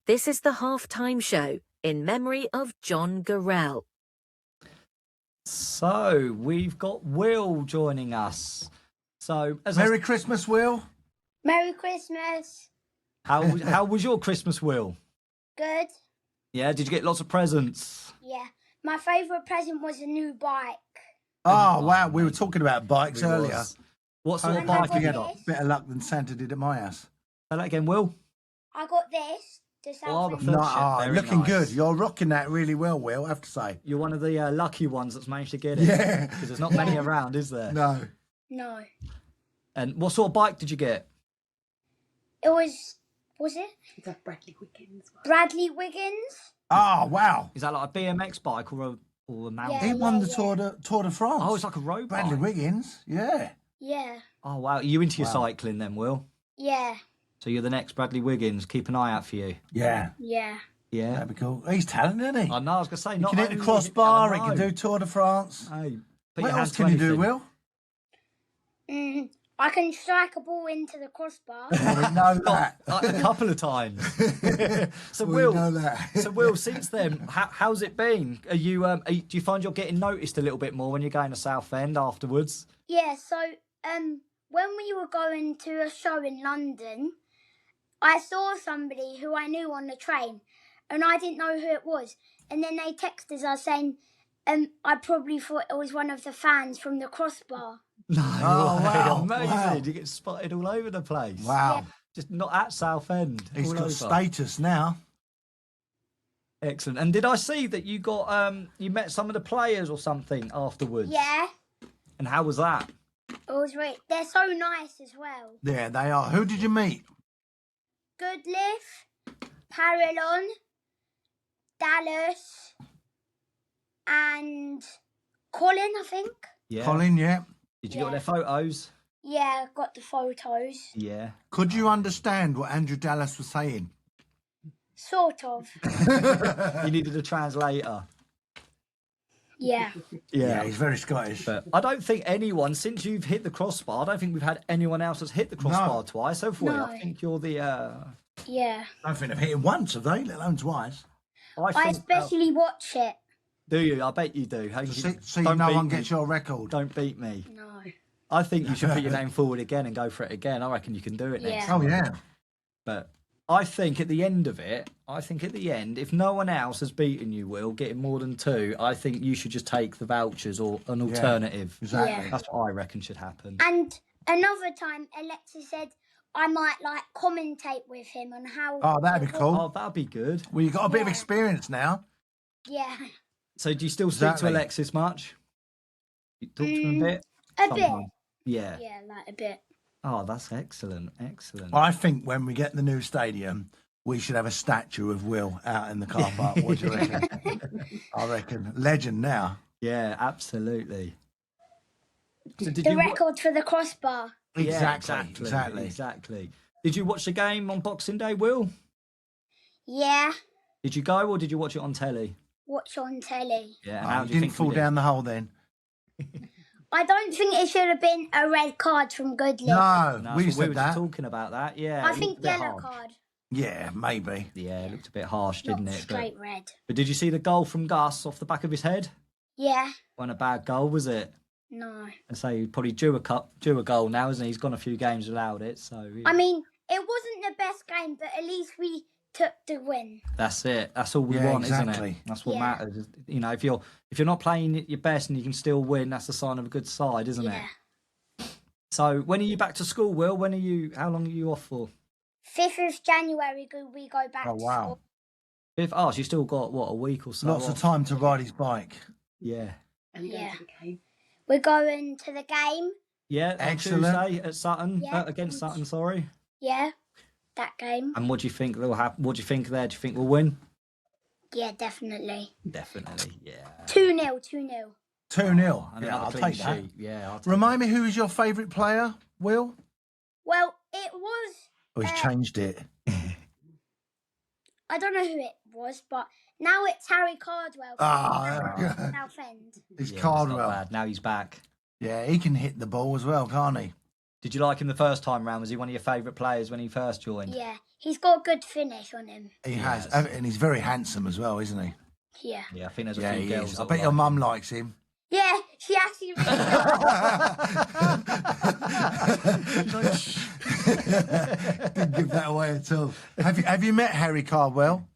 This is the halftime show in memory of John Garrell. So we've got Will joining us. So Merry Christmas, Will. Merry Christmas. How was your Christmas, Will? Good. Yeah, did you get lots of presents? Yeah. My favourite present was a new bike. Oh, wow. We were talking about bikes We earlier. was. What sort of And bike I have you got got? this. Better luck than Santa did at my house. Say that again, Will. I got this. The Oh, the Southend. flip No, chip, very looking nice. good. You're rocking that really well, Will, I have to say. You're one of the lucky ones that's managed to get it. Yeah. Because there's not many around, is there? No. No. And what sort of bike did you get? It was it? It's a Bradley Wiggins one. Bradley Wiggins? Oh, wow. Is that like a BMX bike or a mountain? He Yeah, won the yeah. Tour de France. Oh, it's like a road Bradley bike. Wiggins, yeah. Yeah. Oh, wow. Are you into your cycling then, Will? Yeah. So you're the next Bradley Wiggins. Keep an eye out for you. Yeah. Yeah. Yeah. That'd be cool. He's talented, isn't he? I know, I was going to say, He not can hit the only- crossbar, I he can know. do Tour de France. Hey, put What your else hand to can you do, anything. Will? I can strike a ball into the crossbar. We know that. A couple of times. So We Will, know that. so Will, since then, how's it been? Are you? Do you find you're getting noticed a little bit more when you're going to Southend afterwards? Yeah, so when we were going to a show in London, I saw somebody who I knew on the train, and I didn't know who it was. And then they texted us saying, I probably thought it was one of the fans from the crossbar. No, wow, amazing! wow. You get spotted all over the place. Wow. Just not at Southend. He's all got over. status now. Excellent. And did I see that you got you met some of the players or something afterwards? Yeah, And how was that? it was great. They're so nice as well. Yeah, they are. Who did you meet? Goodliff, Parallon, Dallas, and Colin, I think. Yeah. Colin, yeah. Did you get their photos? Yeah, got the photos. Yeah. Could you understand what Andrew Dallas was saying? Sort of. You needed a translator. Yeah. Yeah, he's very Scottish. But I don't think anyone, since you've hit the crossbar, I don't think we've had anyone else that's hit the crossbar twice, have we? No. I think you're the... Yeah. I don't think they've hit it once, have they? Let alone twice. I think, especially watch it. do you? I bet you do. Hey, See don't no beat one me. gets your record. Don't beat me. No. I think you should put your name forward again and go for it again. I reckon you can do it next Yeah. time. Oh, yeah. But I think at the end of it, if no one else has beaten you, Will, getting more than 2, I think you should just take the vouchers or an alternative. Exactly. Yeah. That's what I reckon should happen. And another time, Alexa said I might commentate with him on how. Oh, that'd be cool. Oh, that'd be good. Well, you've got a bit of experience now. Yeah. So do you still speak Exactly. to Alexis much? You talk to him a bit? A bit. Sometimes. Yeah. Yeah, a bit. Oh, that's excellent. Excellent. I think when we get the new stadium, we should have a statue of Will out in the car park. What do you reckon? I reckon. Legend now. Yeah, absolutely. So did The you record for the crossbar. Yeah, Exactly. exactly. Did you watch the game on Boxing Day, Will? Yeah. Did you go or did you watch it on telly? Watch on telly. Yeah. Oh, How you do you didn't think fall we did? down the hole then. I don't think it should have been a red card from Goodliff. No, No, we so said were that. just talking about that. Yeah. I it think looked a bit yellow harsh. card, Yeah, maybe. Yeah, it looked a bit harsh, not didn't it? straight red. But did you see the goal from Gus off the back of his head? Yeah. Wasn't a bad goal, was it? No. And so he probably due a goal now, isn't he? He's gone a few games without it, so I mean, it wasn't the best game, but at least we took the win. that's it. That's all we Yeah, want, isn't exactly. it? That's what Yeah. matters. You know, if you're not playing your best and you can still win, that's a sign of a good side, isn't Yeah. it? So when are you back to school, Will? How long are you off for? 5th of January, we go back Oh, to wow. school. So you still got what, a week or so? Lots of off? time to ride his bike. Yeah. And Yeah. go to the game. We're going to the game. Yeah, on Excellent. Tuesday at Sutton, Yeah. against Sutton, sorry. Yeah. That game. And what do you think will happen? What do you think there? Do you think we'll win? Yeah, definitely. Definitely, yeah. 2-0, 2-0. 2-0. And Yeah, another I'll clean take that. sheet. Yeah, I'll take Remind me, who is your favourite player, Will? Well, it was. Oh, he's changed it. I don't know who it was, but now it's Harry Cardwell Ah, from Southend. It's Yeah, Cardwell. It's not bad. Now he's back. Yeah, he can hit the ball as well, can't he? Did you like him the first time round? Was he one of your favourite players when he first joined? Yeah, he's got a good finish on him. He has. Yes. And he's very handsome as well, isn't he? Yeah. Yeah, I think there's a Yeah, few he girls. is. that I bet will your like mum him. likes him. Yeah, she actually really Didn't give that away at all. Have you met Harry Cardwell?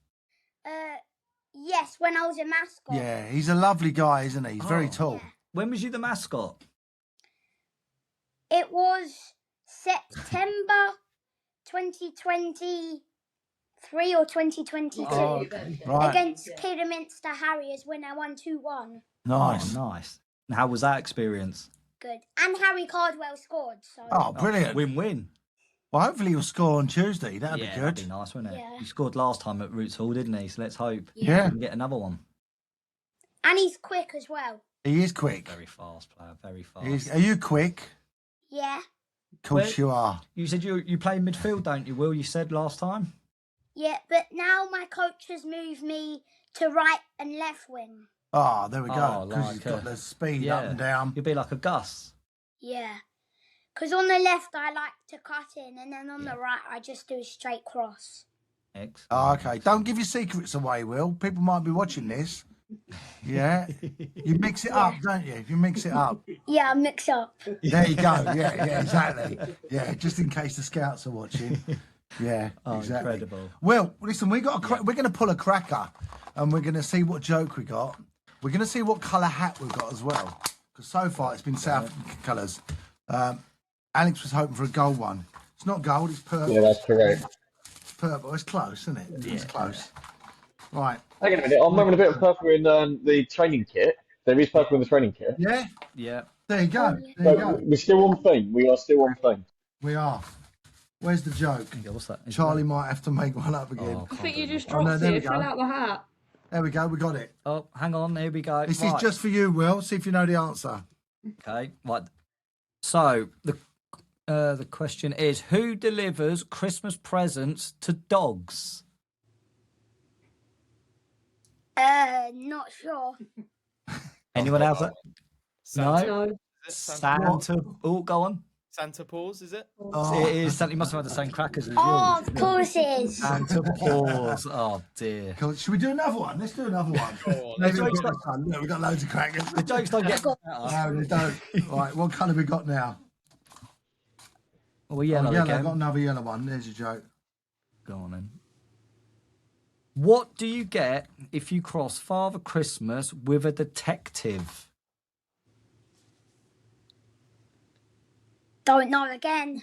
Yes, when I was a mascot. Yeah, he's a lovely guy, isn't he? He's very Oh. tall. When was you the mascot? It was September 2023 or 2022 Oh, okay. Right. against Kidderminster Harriers when I won 2-1. Nice. Oh, nice. And how was that experience? Good. And Harry Cardwell scored, so Oh, brilliant. Win-win. Well, hopefully he'll score on Tuesday. That'd Yeah, be good. that'd be nice, wouldn't it? Yeah. He scored last time at Roots Hall, didn't he? So let's hope Yeah. we can get another one. and he's quick as well. He is quick. Very fast player, very fast. Are you quick? Yeah. Of course you are. You said you play midfield, don't you, Will? You said last time? Yeah, but now my coach has moved me to right and left wing. Oh, there we go. Oh, Because like he's got a- the speed yeah. up and down. You'd be like a Gus. Yeah. Because on the left, I like to cut in, and then on the right, I just do a straight cross. X. Oh, okay. Don't give your secrets away, Will. People might be watching this. Yeah. You mix it up, don't you? You mix it up. Yeah, mix up. There you go. Yeah, exactly. Yeah, just in case the scouts are watching. Yeah, exactly. Incredible. Well, listen, we're going to pull a cracker, and we're going to see what joke we got. We're going to see what colour hat we've got as well, because so far it's been South colours. Alex was hoping for a gold one. It's not gold, it's purple. Yeah, that's correct. It's purple. It's close, isn't it? It's close. Right. Hang on a minute. I'm having a bit of purple in the training kit. There is purple in the training kit. Yeah? Yeah. There you go. There So you go. we're still on theme. We are still on theme. We are. Where's the joke? Yeah, what's that? Charlie might have to make one up again. I think you just no, dropped there we it, go. fell out the hat. There we go. We got it. Oh, hang on. Here we go. This is just for you, Will. See if you know the answer. Okay. Right. So the question is, who delivers Christmas presents to dogs? Not sure. Anyone else? Santa. No. No. Santa. Oh, go on. Santa Paws, is it? Oh. It is. Santa. You must have had the same crackers as Oh, yours. of course it is. Santa Paws. Oh dear. Cool. Should we do another one? Let's do another one. Go on. Maybe we'll get this one. Look, we've got loads of crackers. The jokes don't get better. No, they don't. Right, what colour we got now? Well, yellow Yellow. again. I've got another yellow one. There's your joke. Go on then. What do you get if you cross Father Christmas with a detective? Don't know again.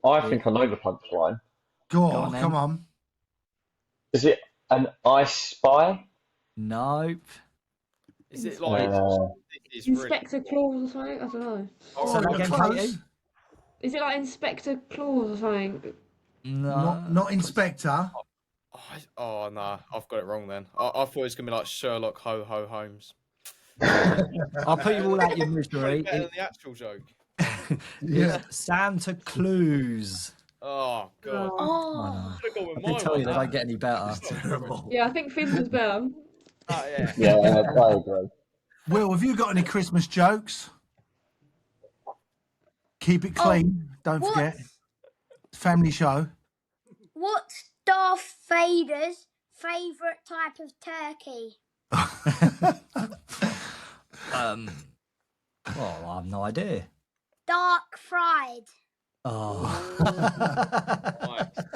I think I know the punchline. Go on on, then. come on. Is it an ice spy? Nope. Is it like? It's really... Inspector Claus or something? I don't know. Say that again, close. Katie. Is it like Inspector Claus or something? No. Not Inspector. Oh no, I've got it wrong then. I thought it was gonna be like Sherlock Ho Ho Holmes. I'll put you all out your misery. Better than the actual joke. It's Santa Claus. Oh god. Oh. Should've gone with I can mine, tell you they wasn't don't get any better. Terrible. Yeah, I think Finn's was better. Oh yeah. Yeah, I agree. Will, have you got any Christmas jokes? Keep it clean. Don't what? forget. Family show. What's Darth Vader's favourite type of turkey? Well, I have no idea. Dark fried. Oh. Nice.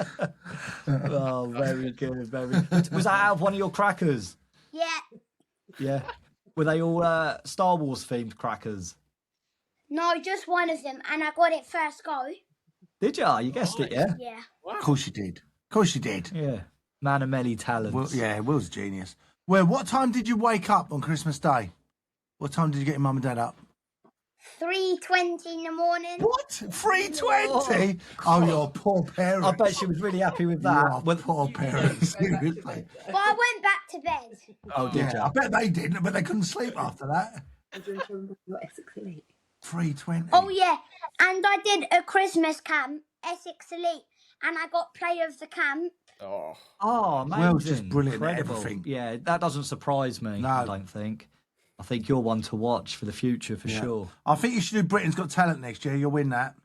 Oh, very good, very good. Was that out of one of your crackers? Yeah. Yeah. Were they all Star Wars themed crackers? No, just one of them, and I got it first go. Did ya? You guessed it, yeah? Yeah. Of course you did. Of course you did. Yeah. Man of many talents. Will, yeah, Will's a genius. Well, what time did you wake up on Christmas Day? What time did you get your mum and dad up? 3:20 in the morning. What? 3:20? Oh, your poor parents. I bet she was really happy with that. Your poor parents. Seriously. But I went back to bed. Oh, did Yeah, I ya? bet they didn't, but they couldn't sleep after that. Your Essex Elite. 3:20. Oh yeah, and I did a Christmas camp, Essex Elite, and I got player of the camp. Oh. Oh, amazing. Will's just brilliant at Incredible. everything. Yeah, that doesn't surprise me, No. I don't think. I think you're one to watch for the future, for Yeah. sure. I think you should do Britain's Got Talent next year. You'll win that.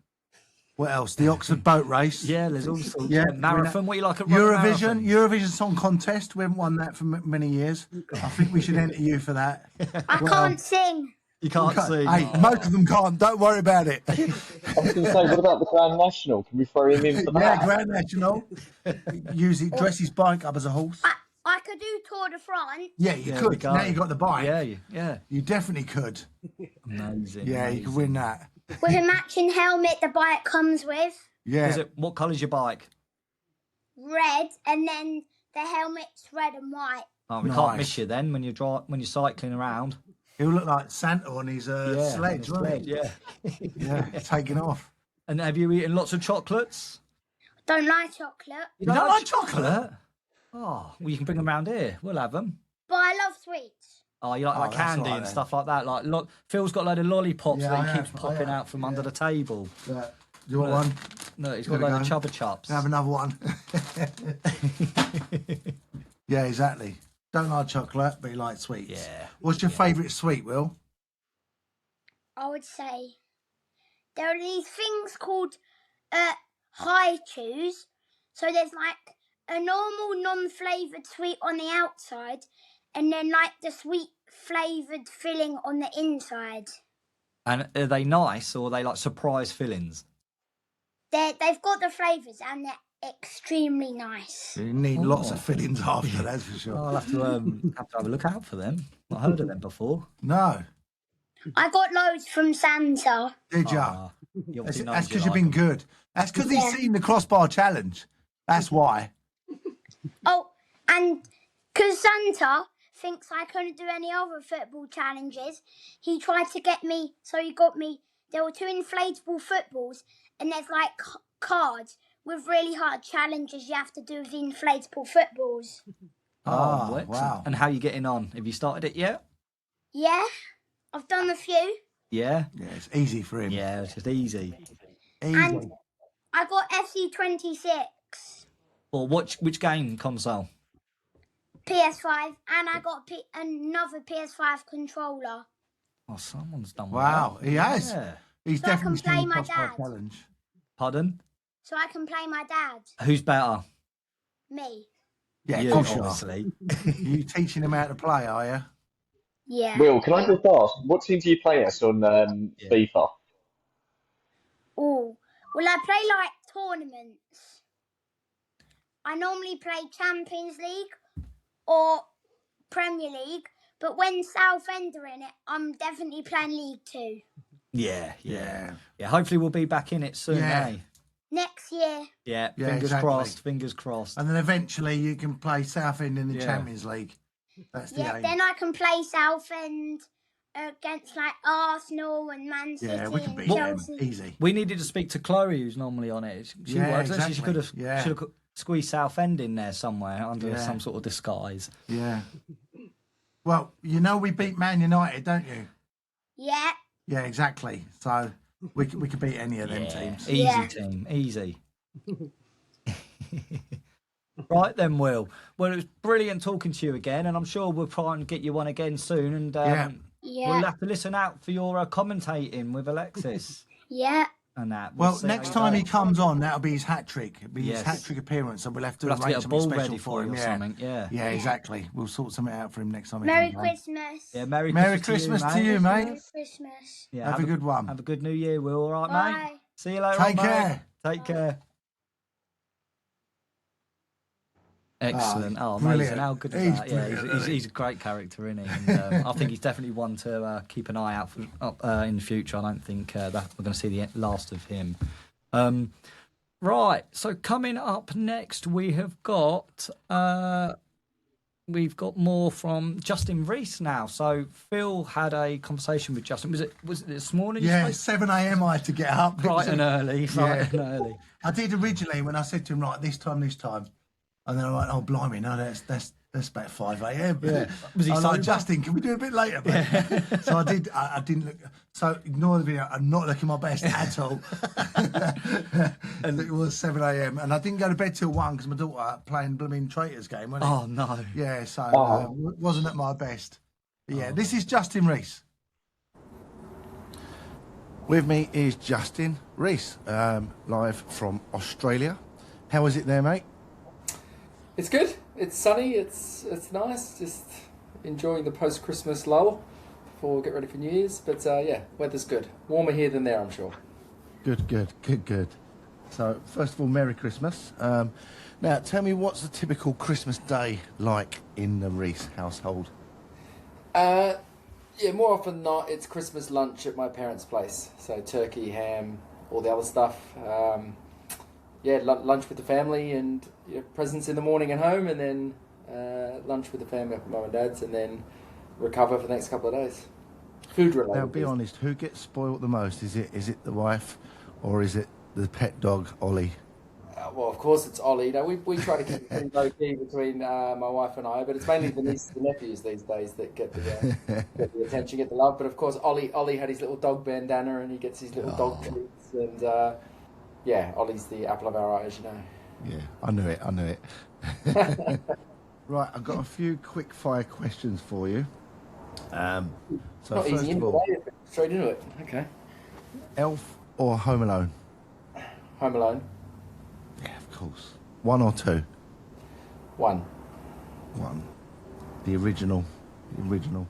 What else? The Oxford Boat Race. Yeah, there's all sorts. Yeah, Marathon, what you like at running Eurovision. marathons? Eurovision Song Contest. We haven't won that for many years. I think we should enter you for that. I can't sing. You can't see. Hey, most of them can't. Don't worry about it. I was going to say, what about the Grand National? Can we throw him in for that? Yeah, Grand National. Dress his bike up as a horse. I could do Tour de France. Yeah, you There we could. go. Now you got the bike. Yeah. You definitely could. Amazing. Yeah, you could win that. With a matching helmet the bike comes with. Yeah. What colour's your bike? Red, and then the helmet's red and white. Oh, we can't miss you then when you're cycling around. He'll look like Santa on his sledge, won't he? Yeah. Yeah, taking off. And have you eaten lots of chocolates? Don't like chocolate, You don't like chocolate? Oh, well, you can bring them around here. We'll have them. but I love sweets. Oh, you like Oh, that's candy all right and then. stuff like that. Like, look, Phil's got a load of lollipops Yeah, that I he keeps have, I popping have. out from under the table. Do you want one? No, he's got a There we load of go. chubba chops. Have another one. Yeah, exactly. Don't like chocolate, but you like sweets. Yeah. What's your favourite sweet, Will? I would say there are these things called high chews. So there's like a normal non-flavoured sweet on the outside, and then like the sweet flavoured filling on the inside. And are they nice, or are they like surprise fillings? They've got the flavours, and they're extremely nice. You need lots of fillings after, that's for sure. I'll have to have a look out for them. Not heard of them before. No. I got loads from Santa. Did you? That's because you've been good. That's because he's seen the crossbar challenge. That's why. Oh, and because Santa thinks I couldn't do any other football challenges, he tried to get me, so he got me, there were 2 inflatable footballs, and there's like cards with really hard challenges you have to do with the inflatable footballs. Oh, wow. And how are you getting on? Have you started it yet? Yeah, I've done a few. Yeah? Yeah, it's easy for him. Yeah, it's just easy. And I got FC26. Or which game console? PS5, and I got another PS5 controller. Oh, someone's done wow. well. He has. Yeah. He's So definitely I can play seen the my crossbar dad. challenge. Pardon? So I can play my dad. Who's better? Me. Yeah, You, of course you are. obviously. You teaching him how to play, are you? Yeah. Will, can I just ask, what team do you play as on FIFA? Oh, well, I play like tournaments. I normally play Champions League or Premier League, but when Southend are in it, I'm definitely playing League 2. Yeah. Hopefully we'll be back in it soon, eh? Next year. Yeah, Yeah, fingers exactly. crossed, fingers crossed. And then eventually you can play Southend in the Yeah. Champions League. That's the aim. Then I can play Southend against like Arsenal and Man City Yeah, we can and beat them Chelsea. easy. We needed to speak to Chloe, who's normally on it. She Yeah, works, exactly. She could have Yeah. squeezed Southend in there somewhere under Yeah. some sort of disguise. Yeah. Well, you know we beat Man United, don't you? Yeah. Yeah, exactly. So we could beat any of them teams. Easy Yeah. team, easy. Right then, Will. Well, it was brilliant talking to you again, and I'm sure we'll try and get you one again soon. And we'll have to listen out for your commentating with Alexis Yeah. and that. Well, see next how time you he go. comes on, that'll be his hat trick. It'll be his Yes. hat trick appearance, so we'll have to We'll have to arrange get a something ball special ready for for him. you or Yeah. something. Yeah. Yeah, exactly. We'll sort something out for him next time. he Merry comes on. Christmas. Yeah, Merry Christmas to you, mate. Merry Christmas. Yeah, Have a good one. Have a good New Year, Will. All right, Bye. mate. See you later. Take on, mate. care. Take care. Excellent. Oh, Oh, amazing. brilliant. How good is He's that? Yeah, brilliant, he's a great character, isn't he? And, I think he's definitely one to keep an eye out for in the future. I don't think that we're going to see the last of him. Right. So coming up next, we have got more from Justin Rees now. So Phil had a conversation with Justin. Was it this morning? Yeah, 7 a.m. I had to get up. Bright and early. Bright and early. I did originally when I said to him, right, this time. And then I went, oh, blimey, no, that's about 5 a.m. Yeah. Was he I was like, sober? Justin, can we do a bit later? Mate? So I did. I didn't look. So ignore the video. I'm not looking my best at all. And it was 7 a.m. And I didn't go to bed till 1 because my daughter playing blooming Traitors game, wasn't it? Oh, no. Yeah, so wasn't at my best. But yeah, this is Justin Rees. With me is Justin Rees, live from Australia. How is it there, mate? It's good. It's sunny. It's nice. Just enjoying the post-Christmas lull before we get ready for New Year's. But yeah, weather's good. Warmer here than there, I'm sure. Good. So, first of all, Merry Christmas. Now, tell me, what's a typical Christmas day like in the Rees household? Yeah, more often than not, it's Christmas lunch at my parents' place. So turkey, ham, all the other stuff. Yeah, lunch with the family and presents in the morning at home, and then lunch with the family up at mum and dad's, and then recover for the next couple of days. Food related. Now, be honest, who gets spoilt the most? Is it the wife, or is it the pet dog, Ollie? Well, of course it's Ollie. Now, we try to keep it pretty low key between my wife and I, but it's mainly the nieces and nephews these days that get the attention, get the love. But of course, Ollie had his little dog bandana, and he gets his little dog treats, and yeah, Ollie's the apple of our eye, as you know. Yeah, I knew it. Right, I've got a few quick fire questions for you. So Not first easy of all, straight into it. Okay. elf or Home Alone? Home Alone. Yeah, of course. 1 or 2? 1. 1. The original. The original.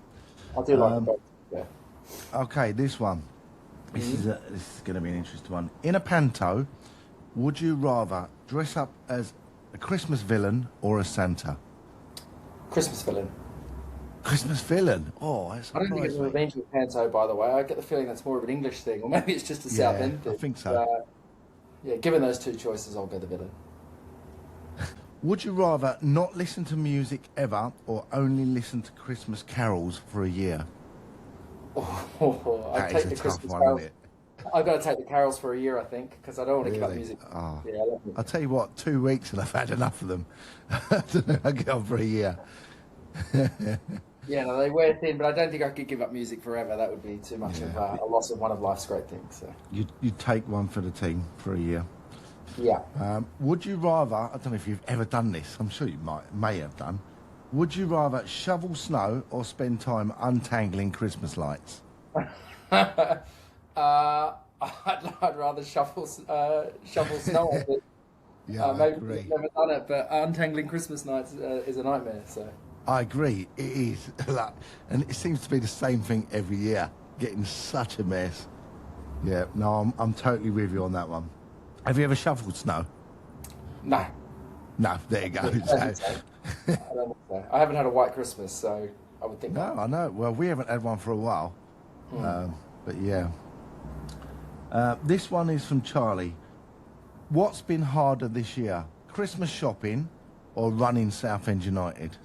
I do like both. Yeah. Okay, this one. This is going to be an interesting one. In a panto, would you rather dress up as a Christmas villain or as Santa? Christmas villain. Christmas villain? Oh, that's I don't think it's a revenge with panto, by the way. I get the feeling that's more of an English thing, or maybe it's just a Southend thing. I think so. Yeah, given those two choices, I'll go the villain. Would you rather not listen to music ever or only listen to Christmas carols for a year? I'd take the Christmas carols. I've got to take the carols for a year, I think, because I don't want to give up music. Oh. Yeah, I love it. I'll tell you what, 2 weeks and I've had enough of them. I don't know if I'll get on for a year. Yeah, no, they wear thin, but I don't think I could give up music forever. That would be too much of a loss of one of life's great things. So. You'd take one for the team for a year. Yeah. Would you rather, I don't know if you've ever done this, I'm sure you may have done, would you rather shovel snow or spend time untangling Christmas lights? I'd rather shovel snow. I think. Yeah, maybe I agree. I've never done it, but untangling Christmas nights is a nightmare. So I agree, it is. And it seems to be the same thing every year, getting such a mess. Yeah, no, I'm totally with you on that one. Have you ever shoveled snow? No. No, there you go. I don't think so. I haven't had a white Christmas, so I would think. No, I know. Well, we haven't had one for a while. But yeah. This one is from Charlie. What's been harder this year? Christmas shopping or running Southend United?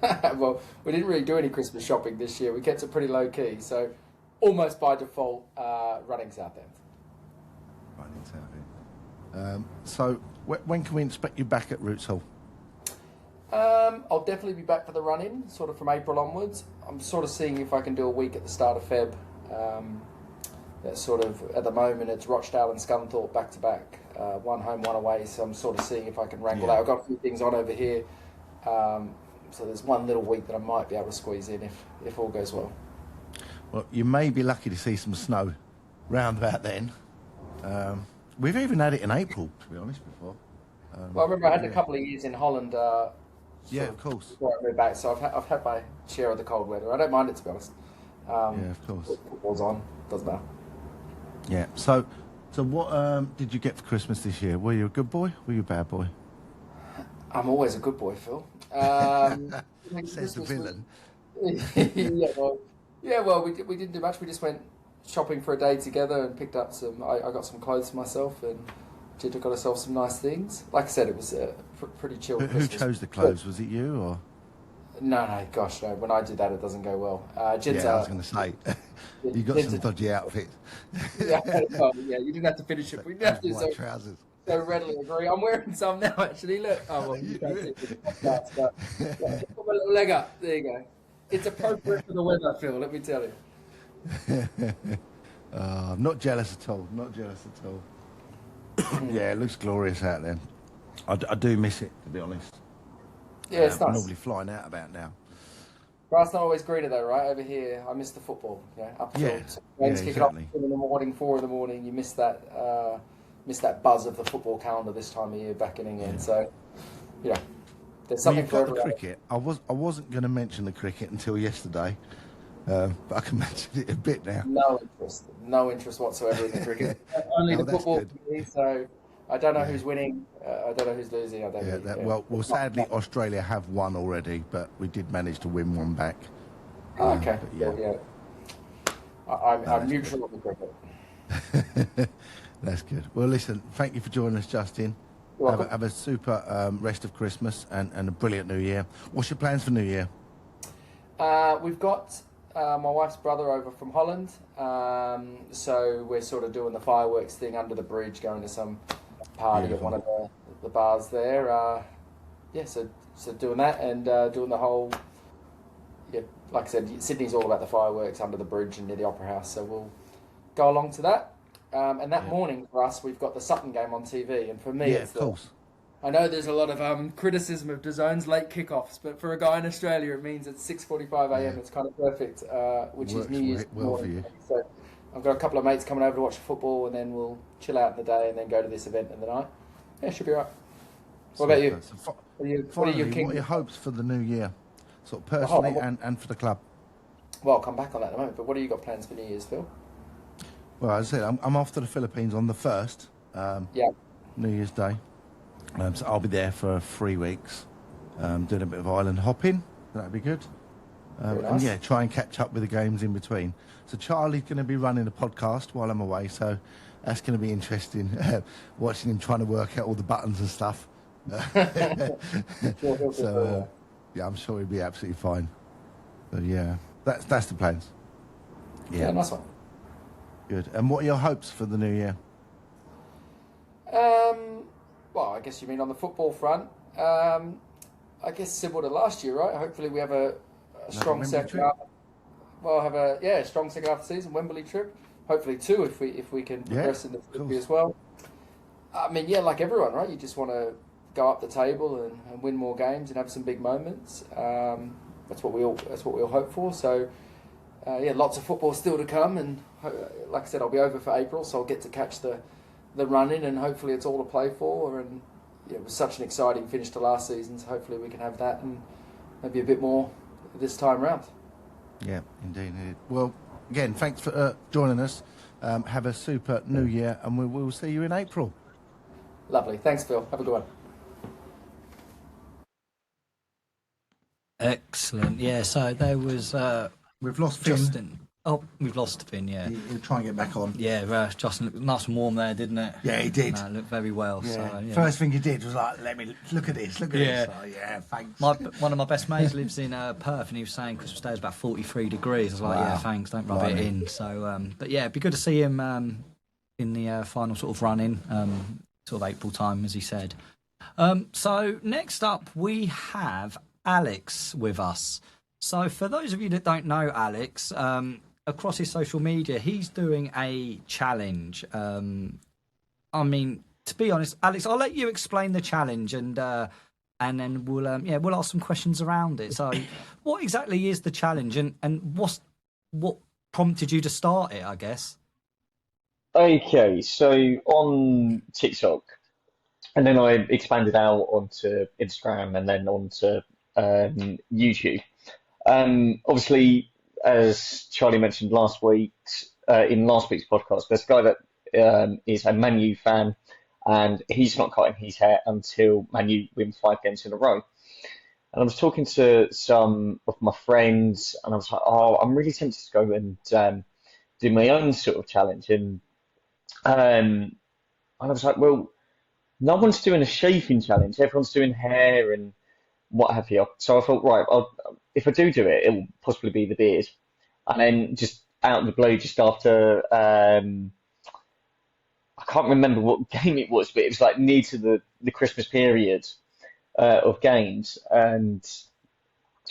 Well, we didn't really do any Christmas shopping this year. We kept it pretty low key, so almost by default, running Southend. Running Southend. So, when can we expect you back at Roots Hall? I'll definitely be back for the run-in, sort of from April onwards. I'm sort of seeing if I can do a week at the start of Feb. That's sort of, at the moment, it's Rochdale and Scunthorpe back-to-back. One home, one away, so I'm sort of seeing if I can wrangle that. I've got a few things on over here. So there's one little week that I might be able to squeeze in if all goes well. Well, you may be lucky to see some snow round about then. We've even had it in April, to be honest, before. Well, I remember I had a couple of years in Holland. Yeah, of course. Before I moved back, so I've had my share of the cold weather. I don't mind it, to be honest. Yeah, of course. Football's on, doesn't matter. Yeah. So what did you get for Christmas this year? Were you a good boy? Were you a bad boy? I'm always a good boy, Phil. Says the villain. Well, we didn't do much. We just went shopping for a day together and picked up some. I got some clothes for myself, and Jidda got herself some nice things. Like I said, it was a pretty chill. Who chose the clothes? Was it you or? No, gosh, no. When I do that, it doesn't go well. Jidda, yeah, I was going to say, you got some dodgy outfits. Yeah, you didn't have to finish it. We didn't have to. White trousers. So readily agree. I'm wearing some now, actually. Look. Oh, well, you can't see it. Put my little leg up. There you go. It's appropriate for the weather, Phil, let me tell you. I'm not jealous at all. Not jealous at all. Yeah, it looks glorious out there. I do miss it, to be honest. Yeah, it's nice. I'm normally flying out about now. Grass not always greener, though, right? Over here, I miss the football. Up until games kick off 2 in the morning, 4 in the morning. You miss that buzz of the football calendar this time of year back in England. So, there's something for everyone. The cricket. I wasn't going to mention the cricket until yesterday, but I can mention it a bit now. No interest whatsoever in the cricket. Only the football community, so I don't know who's winning. I don't know who's losing. I don't know. Well, sadly, Australia have won already, but we did manage to win one back. Okay. I'm neutral on the cricket. That's good. Well, listen, thank you for joining us, Justin. Have a super rest of Christmas and a brilliant New Year. What's your plans for New Year? We've got my wife's brother over from Holland, so we're sort of doing the fireworks thing under the bridge, going to some party at one of the bars there. So doing that and doing the whole. Yeah, like I said, Sydney's all about the fireworks under the bridge and near the Opera House, so we'll go along to that. And that morning for us, we've got the Sutton game on TV, and for me, it's of course. I know there's a lot of criticism of DAZN's late kickoffs, but for a guy in Australia, it means it's 6:45 a.m. It's kind of perfect, which is New Year's morning. So I've got a couple of mates coming over to watch football, and then we'll chill out in the day, and then go to this event in the night. Yeah, should be right. What about you? So, What are your what are your hopes for the new year, sort of personally and for the club? Well, I'll come back on that in a moment. But what have you got plans for New Year's, Phil? Well, as I said, I'm off to the Philippines on the 1st, New Year's Day. So I'll be there for 3 weeks, doing a bit of island hopping. That'd be good. Nice. And yeah, try and catch up with the games in between. So Charlie's going to be running a podcast while I'm away, so that's going to be interesting, watching him trying to work out all the buttons and stuff. So yeah, I'm sure he'll be absolutely fine. So yeah, that's the plans. Yeah, nice one. Good. And what are your hopes for the new year? Well, I guess you mean on the football front. I guess similar to last year, right? Hopefully we have a strong second half. Well, have a strong second half of the season, Wembley trip. Hopefully 2 if we can progress in the Flippy as well. I mean, yeah, like everyone, right? You just want to go up the table and win more games and have some big moments. That's what we all hope for. So lots of football still to come, and like I said, I'll be over for April, so I'll get to catch the run in, and hopefully it's all to play for. And it was such an exciting finish to last season, so hopefully we can have that and maybe a bit more this time round. Yeah, indeed. Well, again, thanks for joining us. Have a super new year, and we'll see you in April. Lovely. Thanks, Phil. Have a good one. Excellent. Yeah, so there was... We've lost Finn. Justin. Oh, we've lost Finn, yeah. He'll try and get back on. Yeah, Justin looked nice and warm there, didn't it? Yeah, he did. Looked very well. Yeah. So, yeah. First thing he did was like, let me look at this, this. Oh, yeah, thanks. One of my best mates lives in Perth, and he was saying Christmas Day was about 43 degrees. I was like, yeah, thanks, don't rub it in. So, but yeah, it'd be good to see him in the final sort of run-in, sort of April time, as he said. So next up, we have Alex with us. So for those of you that don't know Alex, across his social media, he's doing a challenge. I mean, to be honest, Alex, I'll let you explain the challenge, and then we'll ask some questions around it. So, what exactly is the challenge, and what prompted you to start it? I guess. Okay, so on TikTok, and then I expanded out onto Instagram, and then onto YouTube. Obviously, as Charlie mentioned last week, in last week's podcast, there's a guy that is a Man U fan, and he's not cutting his hair until Man U win 5 games in a row. And I was talking to some of my friends, and I was like, oh, I'm really tempted to go and do my own sort of challenge. And I was like, well, no one's doing a shaving challenge. Everyone's doing hair and what have you. So I thought, right, if I do it, it'll possibly be the beard. And then just out of the blue, just after, I can't remember what game it was, but it was like near to the Christmas period of games. And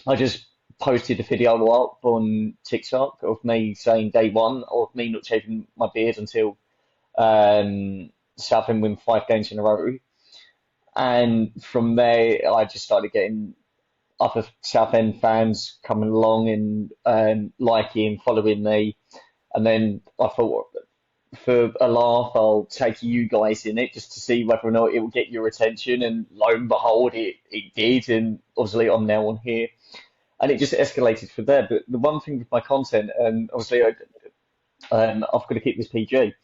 I just posted a video up on TikTok of me saying day one of me not shaving my beard until Southend win 5 games in a row. And from there, I just started getting other Southend fans coming along and liking, following me. And then I thought, for a laugh, I'll take you guys in it just to see whether or not it will get your attention. And lo and behold, it did. And obviously, I'm now on here. And it just escalated from there. But the one thing with my content, and obviously, I've got to keep this PG.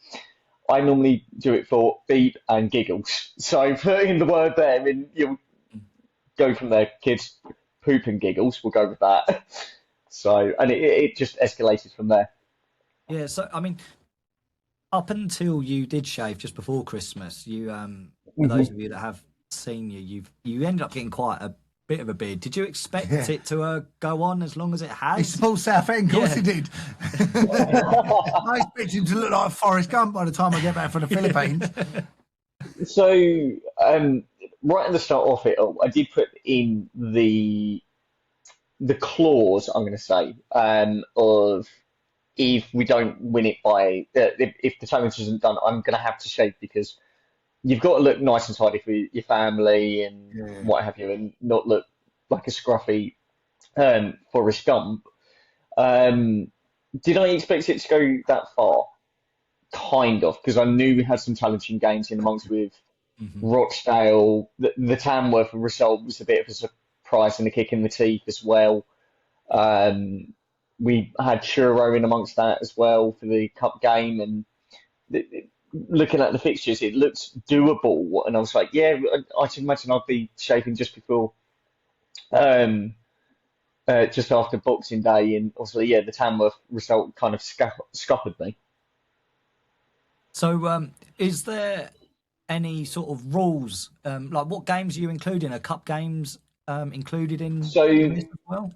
I normally do it for beep and giggles. So put in the word there, and you'll go from there. Kids poop and giggles. We'll go with that. So, and it just escalated from there. Yeah. So I mean, up until you did shave just before Christmas, you for those of you that have seen you ended up getting quite a bit of a beard. Did you expect it to go on as long as it has? He supports Southend, of course he did. I expect him to look like Forrest Gump by the time I get back from the Philippines. So, right at the start of it all, I did put in the clause, I'm going to say, of if we don't win it by, if the challenge isn't done, I'm going to have to shave, because you've got to look nice and tidy for your family and what have you, and not look like a scruffy Forrest Gump. Did I expect it to go that far? Kind of, because I knew we had some challenging games in amongst with Rochdale. The Tamworth result was a bit of a surprise and a kick in the teeth as well. We had Truro in amongst that as well for the cup game, and looking at the fixtures, it looked doable. And I was like, yeah, I should imagine I'd be shaving just before, just after Boxing Day, and obviously, yeah, the Tamworth result kind of scuppered me. So, is there any sort of rules? Like, what games are you including? Are cup games included in this as well?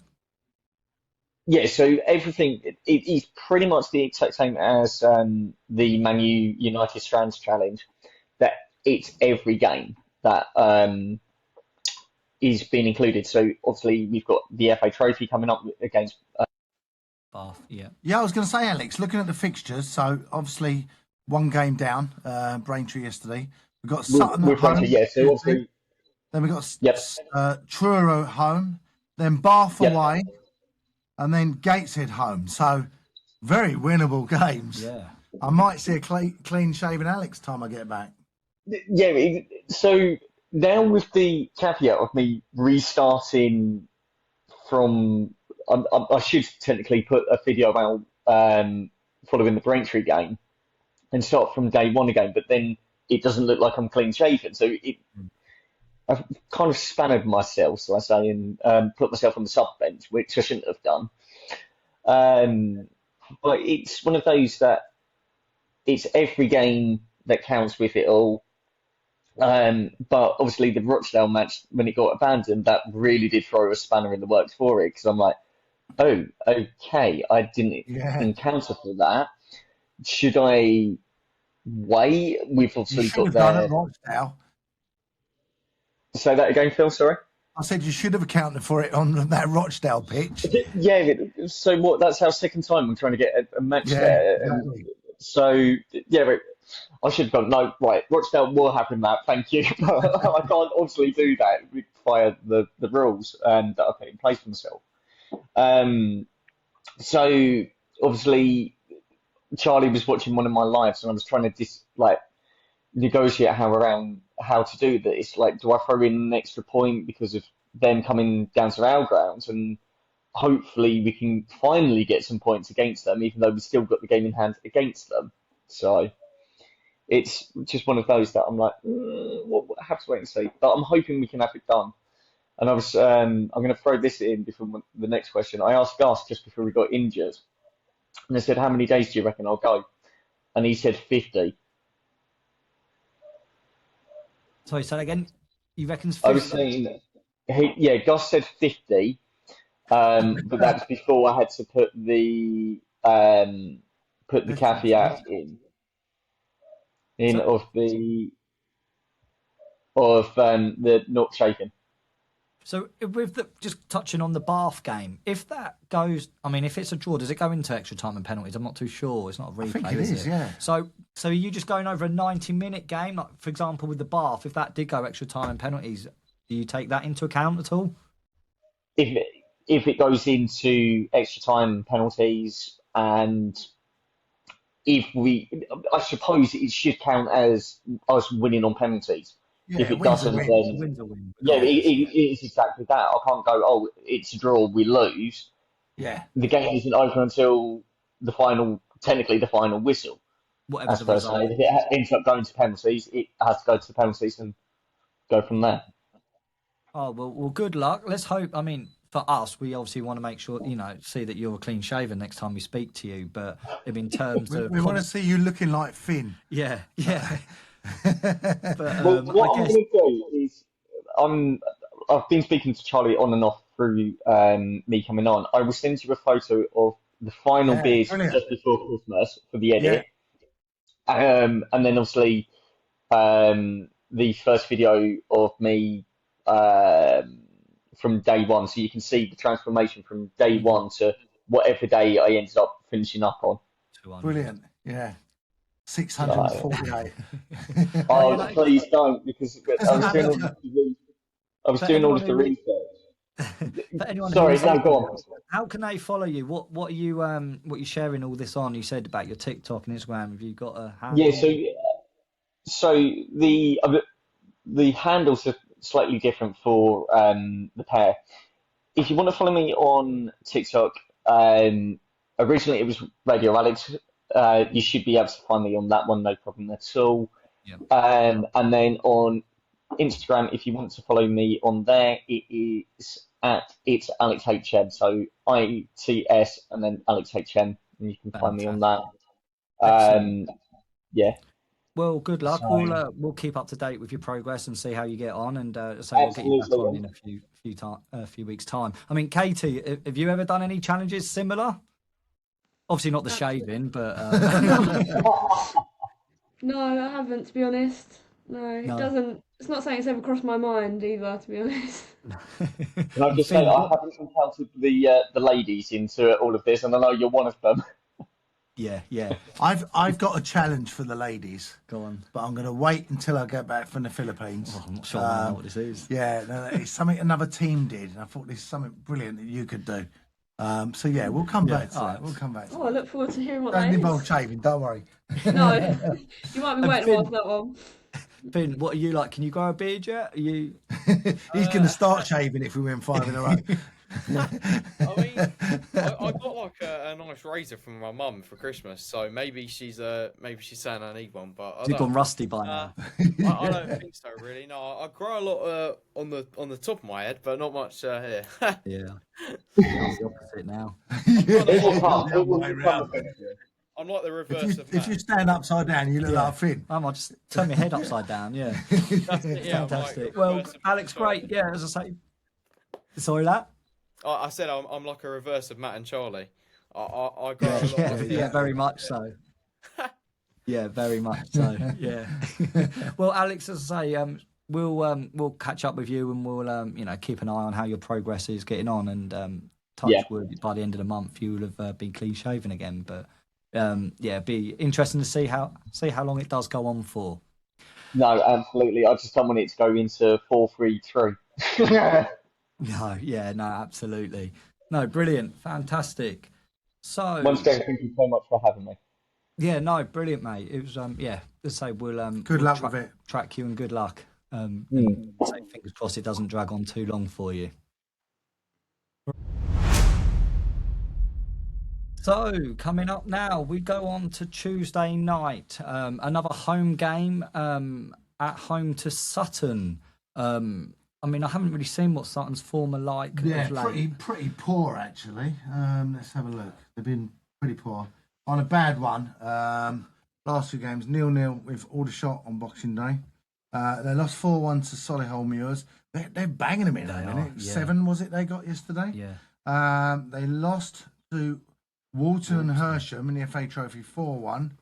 Yeah, so everything it is pretty much the exact same as the Man U United Strands Challenge. That it's every game that is being included. So obviously we've got the FA Trophy coming up against Bath. Yeah. Yeah, I was going to say, Alex, looking at the fixtures, so obviously one game down, Braintree yesterday. We've got Sutton at home. Yeah, so obviously, then we've got Truro at home, then Bath away, and then Gateshead home. So very winnable games. Yeah. I might see a clean shaven Alex time I get back. Yeah, so now with the caveat of me restarting from, I should technically put a video about following the Braintree game and start from day one again, but then it doesn't look like I'm clean shaven. So I've kind of spanned myself, so I say, and put myself on the sub bench, which I shouldn't have done. But it's one of those that it's every game that counts with it all. But obviously the Rochdale match, when it got abandoned, that really did throw a spanner in the works for it, because I'm like, oh, okay, I didn't encounter for that. Should I wait? We've obviously got there. Rochdale. Say that again, Phil, sorry? I said you should have accounted for it on that Rochdale pitch. Yeah, so what? That's our second time we're trying to get a match there. Exactly. So, yeah, I should have gone, no, right, Rochdale will happen that, thank you. I can't obviously do that via the rules that I put in place for myself. So, obviously, Charlie was watching one of my lives and I was trying to negotiate how to do this. Like, do I throw in an extra point because of them coming down to our grounds, and hopefully we can finally get some points against them, even though we've still got the game in hand against them. So it's just one of those that I'm like, we'll have to wait and see. But I'm hoping we can have it done. And I'm going to throw this in before the next question. I asked Gus just before we got injured, and I said, how many days do you reckon I'll go? And he said 50. Sorry, say that again. You reckon 50? I was saying, Gus said 50, but that's before I had to put the caveat of the not shaken. So with just touching on the Bath game, if that goes, I mean, if it's a draw, does it go into extra time and penalties? I'm not too sure. It's not a replay, I think it is, yeah. So are you just going over a 90-minute game? Like, for example, with the Bath, if that did go extra time and penalties, do you take that into account at all? If it goes into extra time penalties, and I suppose it should count as us winning on penalties. Yeah, if it doesn't, then it's exactly that. I can't go, oh, it's a draw, we lose. Yeah. The game isn't over until technically the final whistle. Whatever the result. If it ends up going to penalties, it has to go to the penalties and go from there. Oh, well, good luck. Let's hope, I mean, for us, we obviously want to make sure, see that you're a clean shaven next time we speak to you. But in terms of... We want to see you looking like Finn. Yeah. But, what I'm going to do is, I've been speaking to Charlie on and off through me coming on. I will send you a photo of the final beers just before Christmas for the edit. Yeah. And then obviously the first video of me from day one, so you can see the transformation from day one to whatever day I ended up finishing up on. Brilliant, yeah. 648. Oh, please don't, because I was doing all of the research. For anyone Sorry, who's no, go on. how can they follow you? What are you sharing all this on? You said about your TikTok and Instagram. Have you got a Yeah, handle? so the handles are slightly different for the pair. If you want to follow me on TikTok, originally it was Radio Alex. You should be able to find me on that one, no problem at all. Yeah. And then on Instagram, if you want to follow me on there, it is it's Alex HM. So ITS and then Alex HM, and you can find me on that. Excellent. Yeah. Well, good luck. So, We'll keep up to date with your progress and see how you get on, and so we'll get you back on in a few weeks' time. I mean, Katie, have you ever done any challenges similar? Obviously not the shaving, but No, I haven't, to be honest. No, it No. doesn't. It's not something that's ever crossed my mind either, to be honest. can I just say I haven't encountered the ladies into all of this, and I know you're one of them. Yeah. I've got a challenge for the ladies. Go on. But I'm going to wait until I get back from the Philippines. Oh, I'm not sure I know what this is. Yeah, no, it's something another team did, and I thought this is something brilliant that you could do. So yeah, we'll come back to that. We'll come back to Oh, I look forward to hearing what that. that Doesn't is. involve shaving, don't worry. No, you might be waiting a while for that one. Finn, what are you like? Can you grow a beard yet? Are you? He's going to start shaving if we win 5 in a row. I mean, I got like a nice razor from my mum for Christmas, so maybe she's saying I need one, but Has it gone rusty by now? I don't think so, really. No, I grow a lot on the top of my head, but not much here. Yeah, it's the opposite now. I'm like the reverse of Matt. If you stand upside down, you look like Finn. I might just turn my head upside down. Yeah, fantastic. Well, Alex, great. Yeah, as I say, sorry that. I said I'm like a reverse of Matt and Charlie. I grow a lot. Yeah, very much so. Yeah, very much so. Yeah. Well, Alex, as I say, we'll catch up with you, and we'll keep an eye on how your progress is getting on, and touch wood, by the end of the month you will have been clean shaven again. But be interesting to see how long it does go on for. No, absolutely. I just don't want it to go into 4-3-3. No, absolutely. No, brilliant, fantastic. So once again, thank you so much for having me. Yeah, no, brilliant, mate. It was let's say we'll good luck with it. Track you and good luck. And say fingers crossed it doesn't drag on too long for you. So coming up now, we go on to Tuesday night. Another home game at home to Sutton. I mean, I haven't really seen what Sutton's form are like. Yeah, pretty poor actually. Let's have a look. They've been pretty poor. On a bad one, last 2 games 0-0 with Aldershot on Boxing Day. They lost 4-1 to Solihull Muirs. They're banging them in a minute. Yeah. 7 was it they got yesterday? Yeah. They lost to Walton and Hersham in the FA Trophy 4-1.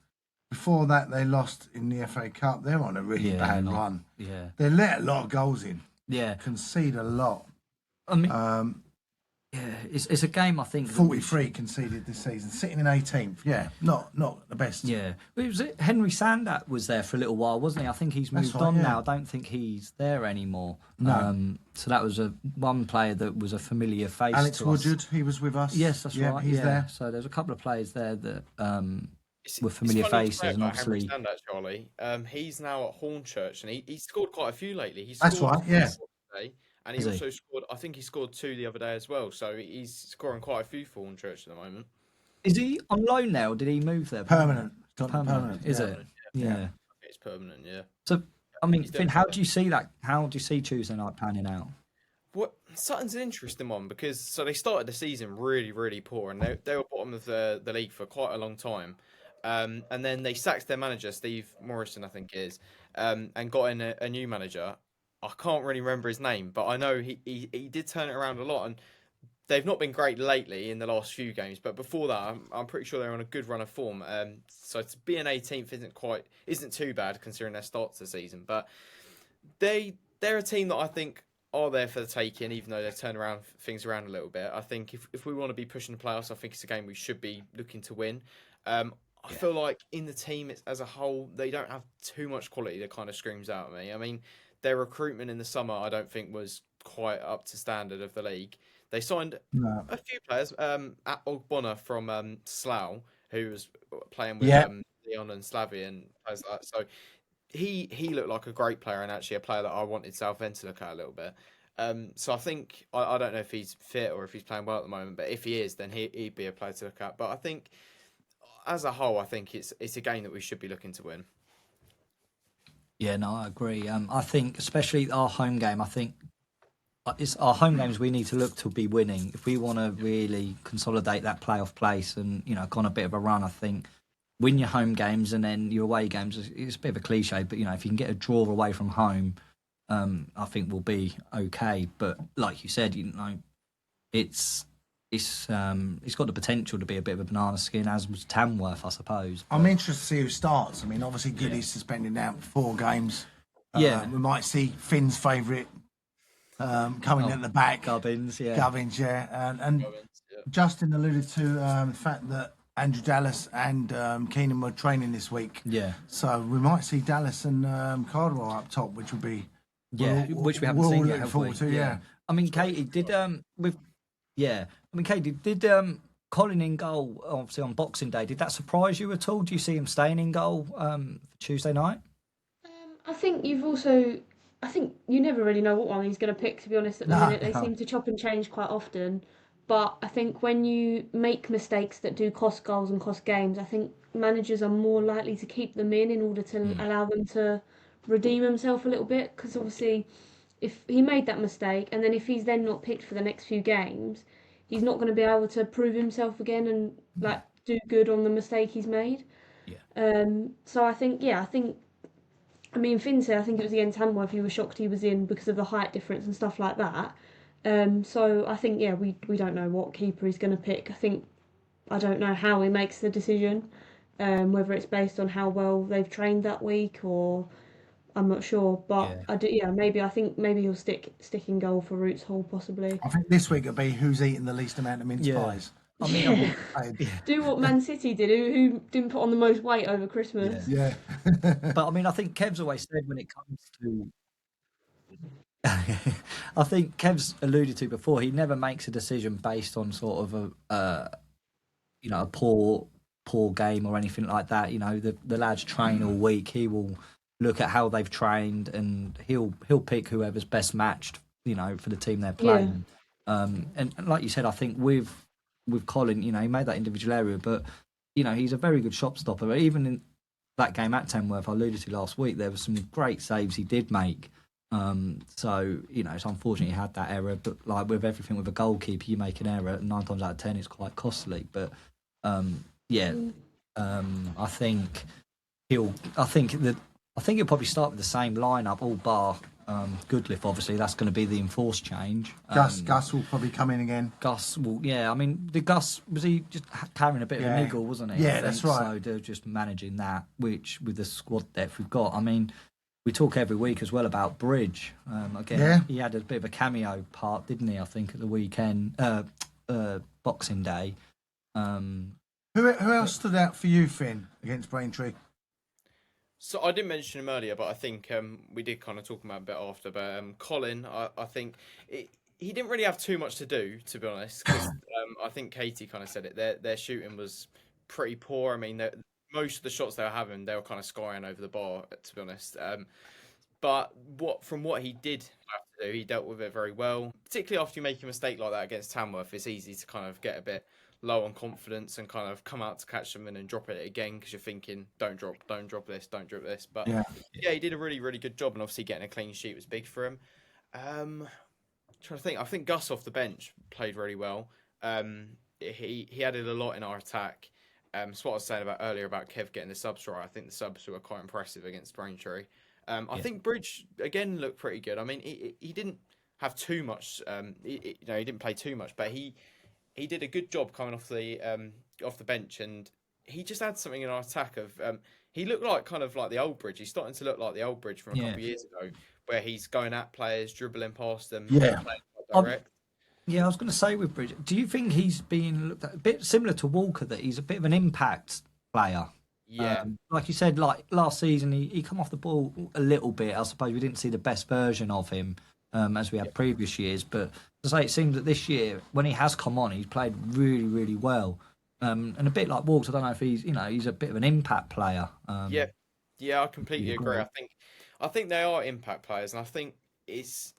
Before that, they lost in the FA Cup. They're on a really bad run. Yeah. They let a lot of goals in. Yeah. Concede a lot. I mean, it's a game I think 43 conceded this season, sitting in 18th. Yeah, not the best. Yeah, Henry Sandat was there for a little while, wasn't he? I think he's moved on now. I don't think he's there anymore. No. So that was one player that was a familiar face. Alex to us. Woodard, he was with us. Yes, that's right. He's there. So there's a couple of players there that were familiar faces, and obviously Henry Sandat, Charlie. He's now at Hornchurch, and he scored quite a few lately. That's right. Yeah. And he also scored, I think he scored 2 the other day as well. So he's scoring quite a few for Hornchurch at the moment. Is he on loan now, or did he move there? Permanent. Is it? Yeah. I think it's permanent, yeah. So, I mean, Finn, how do you see that? How do you see Tuesday night panning out? Well, Sutton's an interesting one because they started the season really, really poor, and they were bottom of the league for quite a long time. And then they sacked their manager, Steve Morrison, I think it is, and got in a new manager. I can't really remember his name, but I know he did turn it around a lot, and they've not been great lately in the last few games. But before that, I'm pretty sure they're on a good run of form. So to be an 18th isn't too bad considering their start to the season. But they're a team that I think are there for the taking, even though they've turned things around a little bit. I think if we want to be pushing the playoffs, I think it's a game we should be looking to win. I feel like in the team as a whole, they don't have too much quality that kind of screams out at me. I mean, their recruitment in the summer, I don't think was quite up to standard of the league. They signed No. a few players. Ogbonna from Slough, who was playing with Yeah. Leon and Slavy and players like that. So he looked like a great player and actually a player that I wanted Southend to look at a little bit. So I think I don't know if he's fit or if he's playing well at the moment, but if he is, then he'd be a player to look at. But I think as a whole, I think it's a game that we should be looking to win. Yeah, no, I agree. I think especially our home game. I think it's our home games we need to look to be winning if we want to really consolidate that playoff place and go on a bit of a run. I think win your home games and then your away games. It's a bit of a cliche, but if you can get a draw away from home, I think we'll be okay. But like you said, it's got the potential to be a bit of a banana skin, as was Tamworth, I suppose. I'm interested to see who starts. I mean, obviously, Goody's suspended now 4 games. Yeah. We might see Finn's favourite coming at the back. Gubbins, yeah. Gubbins, yeah. And Justin alluded to the fact that Andrew Dallas and Keenan were training this week. Yeah. So we might see Dallas and Cardwell up top, which would be... which we haven't seen yet, have we? Yeah. I mean, Katie, did Colin in goal, obviously on Boxing Day, did that surprise you at all? Do you see him staying in goal for Tuesday night? I think you never really know what one he's going to pick, to be honest, at the minute. They seem to chop and change quite often. But I think when you make mistakes that do cost goals and cost games, I think managers are more likely to keep them in order to allow them to redeem himself a little bit. Because obviously, if he made that mistake and then if he's then not picked for the next few games, he's not going to be able to prove himself again and do good on the mistake he's made. Yeah. So I think I mean, Finn said I think it was against Tamworth he was shocked he was in because of the height difference and stuff like that. So I think we don't know what keeper he's going to pick. I don't know how he makes the decision, whether it's based on how well they've trained that week or I'm not sure. But maybe he'll stick in goal for Roots Hall possibly. I think this week it'll be who's eating the least amount of mince pies. I mean, do what Man City did, who didn't put on the most weight over Christmas. Yeah. But I mean, I think Kev's always said when it comes to. I think Kev's alluded to before. He never makes a decision based on sort of a poor game or anything like that. The lads train all week. He will look at how they've trained and he'll pick whoever's best matched. For the team they're playing. And like you said, I think with Colin, he made that individual area, but he's a very good shot stopper. Even in that game at Tamworth, I alluded to last week, there were some great saves he did make. So it's unfortunate he had that error, but like with everything with a goalkeeper, you make an error 9 times out of 10, it's quite costly. But I think he'll probably start with the same lineup, all bar Goodliff. Obviously, that's going to be the enforced change. Gus will probably come in again. Gus will, I mean, Gus was he just carrying a bit of a niggle, wasn't he? Yeah, that's right. So they're just managing that, which with the squad depth we've got. I mean, we talk every week as well about Bridge. He had a bit of a cameo part, didn't he? I think at the weekend, Boxing Day. Who else stood out for you, Finn, against Braintree? So I didn't mention him earlier, but I think we did kind of talk about him a bit after. But Colin, I think he didn't really have too much to do, to be honest. 'Cause, I think Katie kind of said it. Their shooting was pretty poor. I mean, most of the shots they were having, they were kind of scoring over the bar, to be honest. But from what he did have to do, he dealt with it very well. Particularly after you make a mistake like that against Tamworth, it's easy to kind of get a bit low on confidence and kind of come out to catch them and then drop it again because you're thinking, don't drop this. But he did a really, really good job, and obviously getting a clean sheet was big for him. Trying to think, I think Gus off the bench played really well. He added a lot in our attack. It's what I was saying earlier about Kev getting the subs right. I think the subs were quite impressive against Braintree. I think Bridge again looked pretty good. I mean, he didn't have too much. He didn't play too much, but he did a good job coming off the bench, and he just had something in our attack of. He looked like kind of like the old Bridge. He's starting to look like the old Bridge from a couple of years ago, where he's going at players, dribbling past them, playing quite direct. I was going to say with Bridge, do you think he's being looked at a bit similar to Walker, that he's a bit of an impact player? Yeah. Like you said, like last season, he come off the ball a little bit. I suppose we didn't see the best version of him as we had previous years. But as I say, it seems that this year, when he has come on, he's played really, really well. And a bit like Walks, I don't know if he's a bit of an impact player. Yeah, I completely agree. I think they are impact players, and I think it's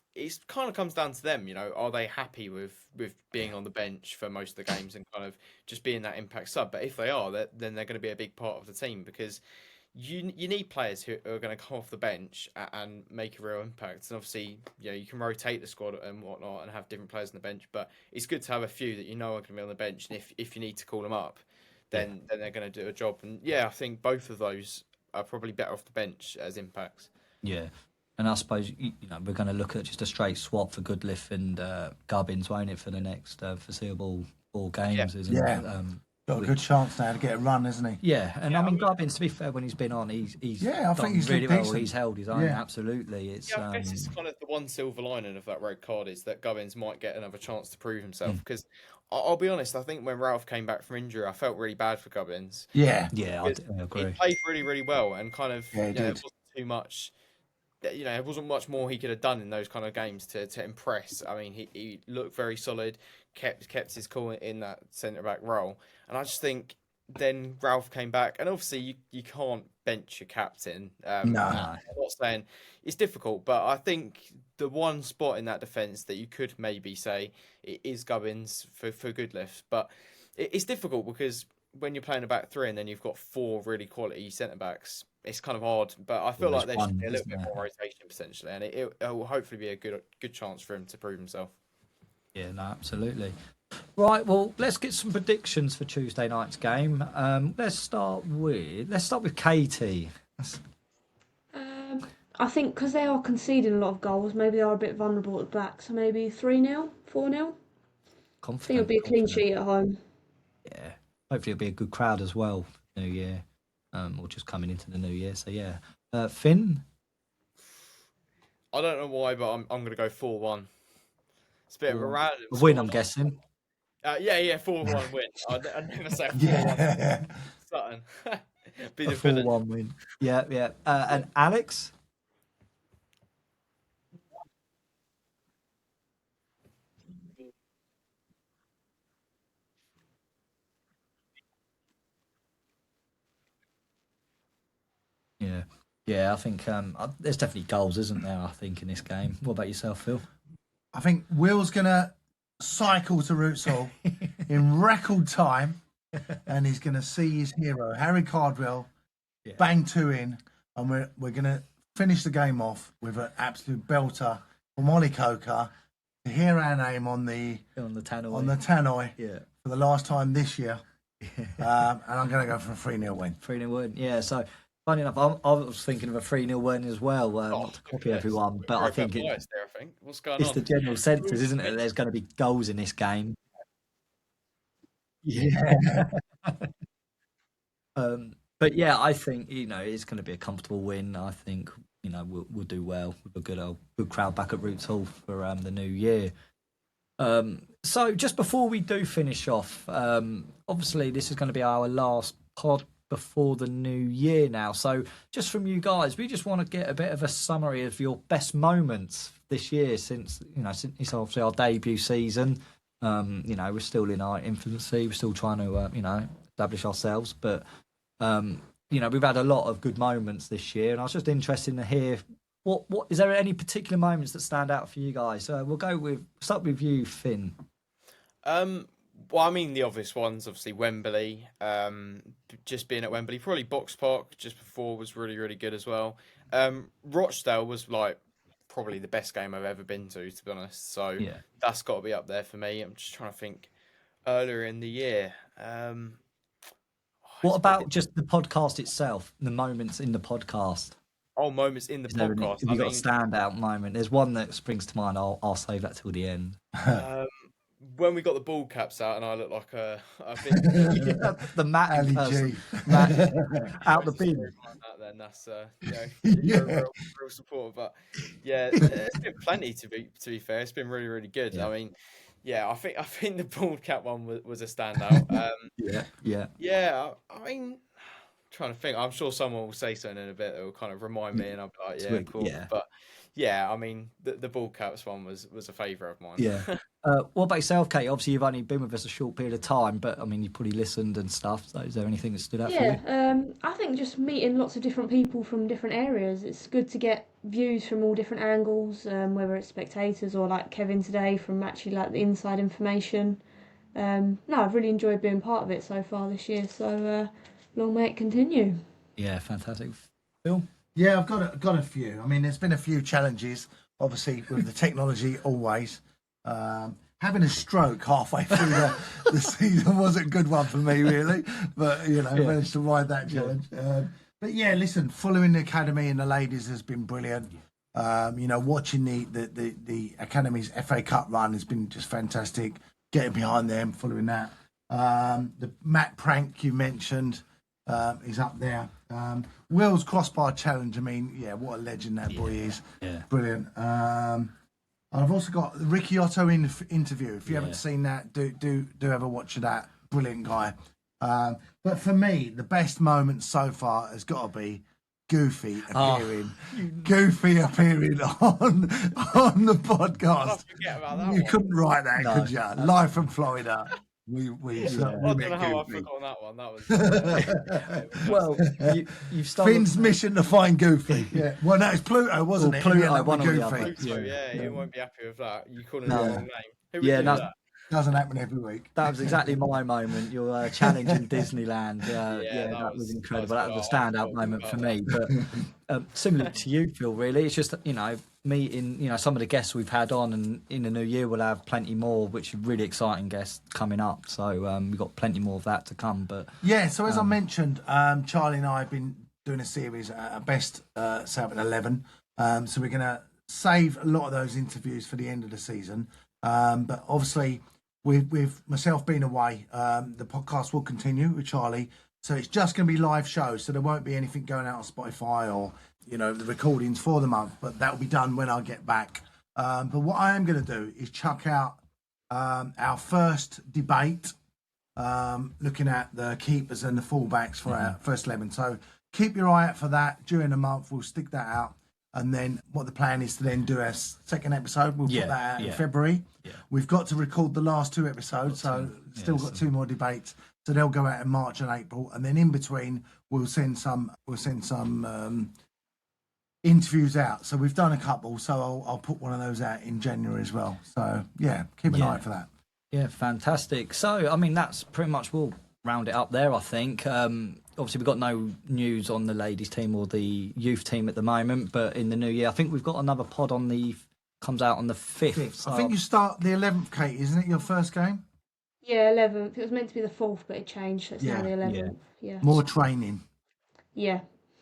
kind of comes down to them. Are they happy with being on the bench for most of the games and kind of just being that impact sub? But if they are, then they're going to be a big part of the team, because you need players who are going to come off the bench and make a real impact. And obviously, you can rotate the squad and whatnot and have different players on the bench, but it's good to have a few that are going to be on the bench, and if you need to call them up, then they're going to do a job. And I think both of those are probably better off the bench as impacts. Yeah. And I suppose we're going to look at just a straight swap for Goodliff and Gubbins, won't it, for the next foreseeable 4 games, isn't it? Got a good chance now to get a run, isn't he? Yeah, and I mean, Gubbins, to be fair, when he's been on, he's I think he's really well. decent. He's held his own, absolutely. I guess it's kind of the one silver lining of that red card is that Gubbins might get another chance to prove himself. Because I'll be honest, I think when Ralph came back from injury, I felt really bad for Gubbins. Yeah, I agree. He played really, really well, and kind of it wasn't too much. There wasn't much more he could have done in those kind of games to impress. I mean, he looked very solid, kept his cool in that centre back role, and I just think then Ralph came back, and obviously you can't bench your captain. No. I'm not saying it's difficult, but I think the one spot in that defence that you could maybe say is Gubbins for Goodliff, but it's difficult because when you're playing a back 3 and then you've got 4 really quality centre backs, it's kind of hard. But I feel like there should be a little bit more rotation potentially, and it will hopefully be a good chance for him to prove himself. Yeah, no, absolutely. Right, well, let's get some predictions for Tuesday night's game. Let's start with Katie. I think because they are conceding a lot of goals, maybe they are a bit vulnerable at the back. So maybe 3-0, 4-0. Confident. I think it'll be a clean sheet at home. Yeah, hopefully it'll be a good crowd as well for the New Year, or just coming into the New Year. So yeah, Finn. I don't know why, but I'm going to go 4-1. It's a bit of a random win, I'm guessing. 4-1 win. I'd never say 4-1. Sutton. Be the 4-1 win. Yeah. And Alex? Yeah. I think there's definitely goals, isn't there? I think in this game. What about yourself, Phil? I think Will's gonna cycle to Roots Hall in record time, and he's gonna see his hero Harry Cardwell bang 2 in, and we're gonna finish the game off with an absolute belter from Ollie Coker to hear our name on the tannoy for the last time this year. And I'm gonna go for a 3-0 win. 3-0 win. Yeah. So. Funny enough, I was thinking of a 3-0 win as well, not to copy everyone, but I think what's going it's on? the general consensus, isn't it? There's going to be goals in this game. Yeah. But yeah, I think it's going to be a comfortable win. I think we'll do well with a good crowd back at Roots Hall for the new year. So just before we do finish off, obviously this is going to be our last pod before the new year now. So just from you guys, we just want to get a bit of a summary of your best moments this year since it's obviously our debut season. We're still in our infancy. We're still trying to, establish ourselves. But, we've had a lot of good moments this year. And I was just interested to hear, what is there any particular moments that stand out for you guys? We'll start with you, Finn. Well, I mean, the obvious ones, obviously Wembley, just being at Wembley, probably Box Park just before was really, really good as well. Rochdale was probably the best game I've ever been to be honest. So that's got to be up there for me. I'm just trying to think earlier in the year. What about just the podcast itself, the moments in the podcast? Oh, moments in the podcast. Have you got a standout moment? There's one that springs to mind. I'll save that till the end. When we got the ball caps out and I looked like a bit... the Matt in person. Matt, out the bin. Then that's you're a real supporter. But yeah, there's been plenty to be fair. It's been really, really good. I mean, I think the ball cap one was a standout. Yeah. I mean, trying to think. I'm sure someone will say something in a bit that will kind of remind me, and I'll be like, cool. Yeah. But yeah, I mean, the ball caps one was a favourite of mine. Yeah. What about yourself, Kate? Obviously, you've only been with us a short period of time, but I mean, you probably listened and stuff. So, is there anything that stood out for you? Yeah, I think just meeting lots of different people from different areas. It's good to get views from all different angles, whether it's spectators or like Kevin today from actually like the inside information. No, I've really enjoyed being part of it so far this year. So long may it continue. Yeah, fantastic. Phil? Yeah, I've got a few. I mean, there's been a few challenges, obviously, with the technology always. Having a stroke halfway through the season wasn't a good one for me, really. But, managed to ride that challenge. But, yeah, listen, following the academy and the ladies has been brilliant. Watching the academy's FA Cup run has been just fantastic. Getting behind them, following that. The Matt prank you mentioned is up there. Will's crossbar challenge. I mean, yeah, what a legend that boy is. Yeah. Brilliant. I've also got the Ricky Otto interview. If you haven't seen that, do have a watch of that. Brilliant guy. But for me, the best moment so far has got to be Goofy appearing. Goofy appearing on the podcast. You couldn't write that, could you? Live from Florida. We I don't know how I forgot that one. That was well, you've started Finn's mission to find Goofy. Yeah. Well, no, it's Pluto, wasn't it? Pluto, one or Goofy. the other. Pluto, yeah, you won't be happy with that. You called him No. the wrong name. Who would Yeah, do no. that? Doesn't happen every week. That was exactly my moment. Your challenge in Disneyland. Yeah, that was incredible. that's That was a what I standout thought moment about for me. But similar to you, Phil, really. It's just, meeting, some of the guests we've had on, and in the new year we'll have plenty more, which are really exciting guests coming up. So we've got plenty more of that to come. But yeah, so as I mentioned, Charlie and I have been doing a series at Best Southend 11. So we're going to save a lot of those interviews for the end of the season. But obviously, with myself being away, the podcast will continue with Charlie. So it's just going to be live shows. So there won't be anything going out on Spotify or, the recordings for the month. But that will be done when I get back. But what I am going to do is chuck out our first debate, looking at the keepers and the fullbacks for our first 11. So keep your eye out for that during the month. We'll stick that out. And then what the plan is to then do a second episode. We'll put that out in February. Yeah. We've got to record the last two episodes, so still got two more debates. So they'll go out in March and April, and then in between we'll send some interviews out. So we've done a couple, so I'll put one of those out in January as well. So yeah, keep an eye for that. Yeah, fantastic. So I mean, that's pretty much we'll round it up there, I think. Obviously, we've got no news on the ladies' team or the youth team at the moment, but in the new year, I think we've got another pod comes out on the 5th. So I think you start the 11th, Kate, isn't it, your first game? Yeah, 11th. It was meant to be the 4th, but it changed, so it's now the 11th. Yeah. More training. Yeah.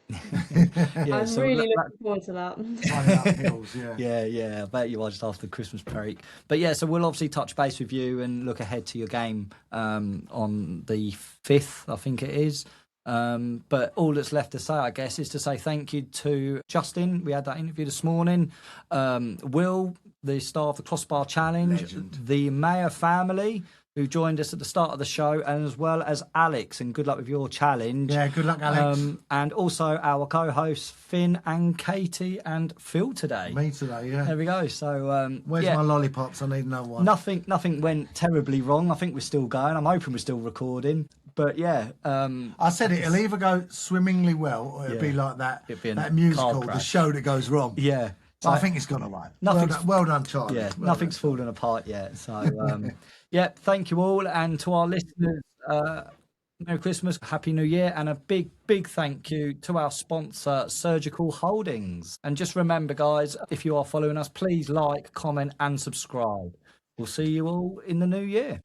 Yeah, I'm so really looking forward to that. Running up hills, Yeah, I bet you are just after the Christmas break. But yeah, so we'll obviously touch base with you and look ahead to your game on the 5th, I think it is. But all that's left to say, I guess, is to say thank you to Justin. We had that interview this morning. Will, the star of the Crossbar Challenge, Legend. The Maher family, who joined us at the start of the show, and as well as Alex, and good luck with your challenge. Yeah, good luck, Alex. And also our co-hosts, Finn and Katie and Phil today. Me today, yeah. There we go. So where's my lollipops? I need another one. Nothing went terribly wrong. I think we're still going. I'm hoping we're still recording. But yeah, I said it'll either go swimmingly well, or it'll be like that musical, the show that goes wrong. Yeah. So I think it's gone all right. Nothing's Well done, Charlie. Yeah, nothing's fallen apart yet. So, yeah, thank you all. And to our listeners, Merry Christmas, Happy New Year, and a big, big thank you to our sponsor, Surgical Holdings. And just remember, guys, if you are following us, please like, comment, and subscribe. We'll see you all in the new year.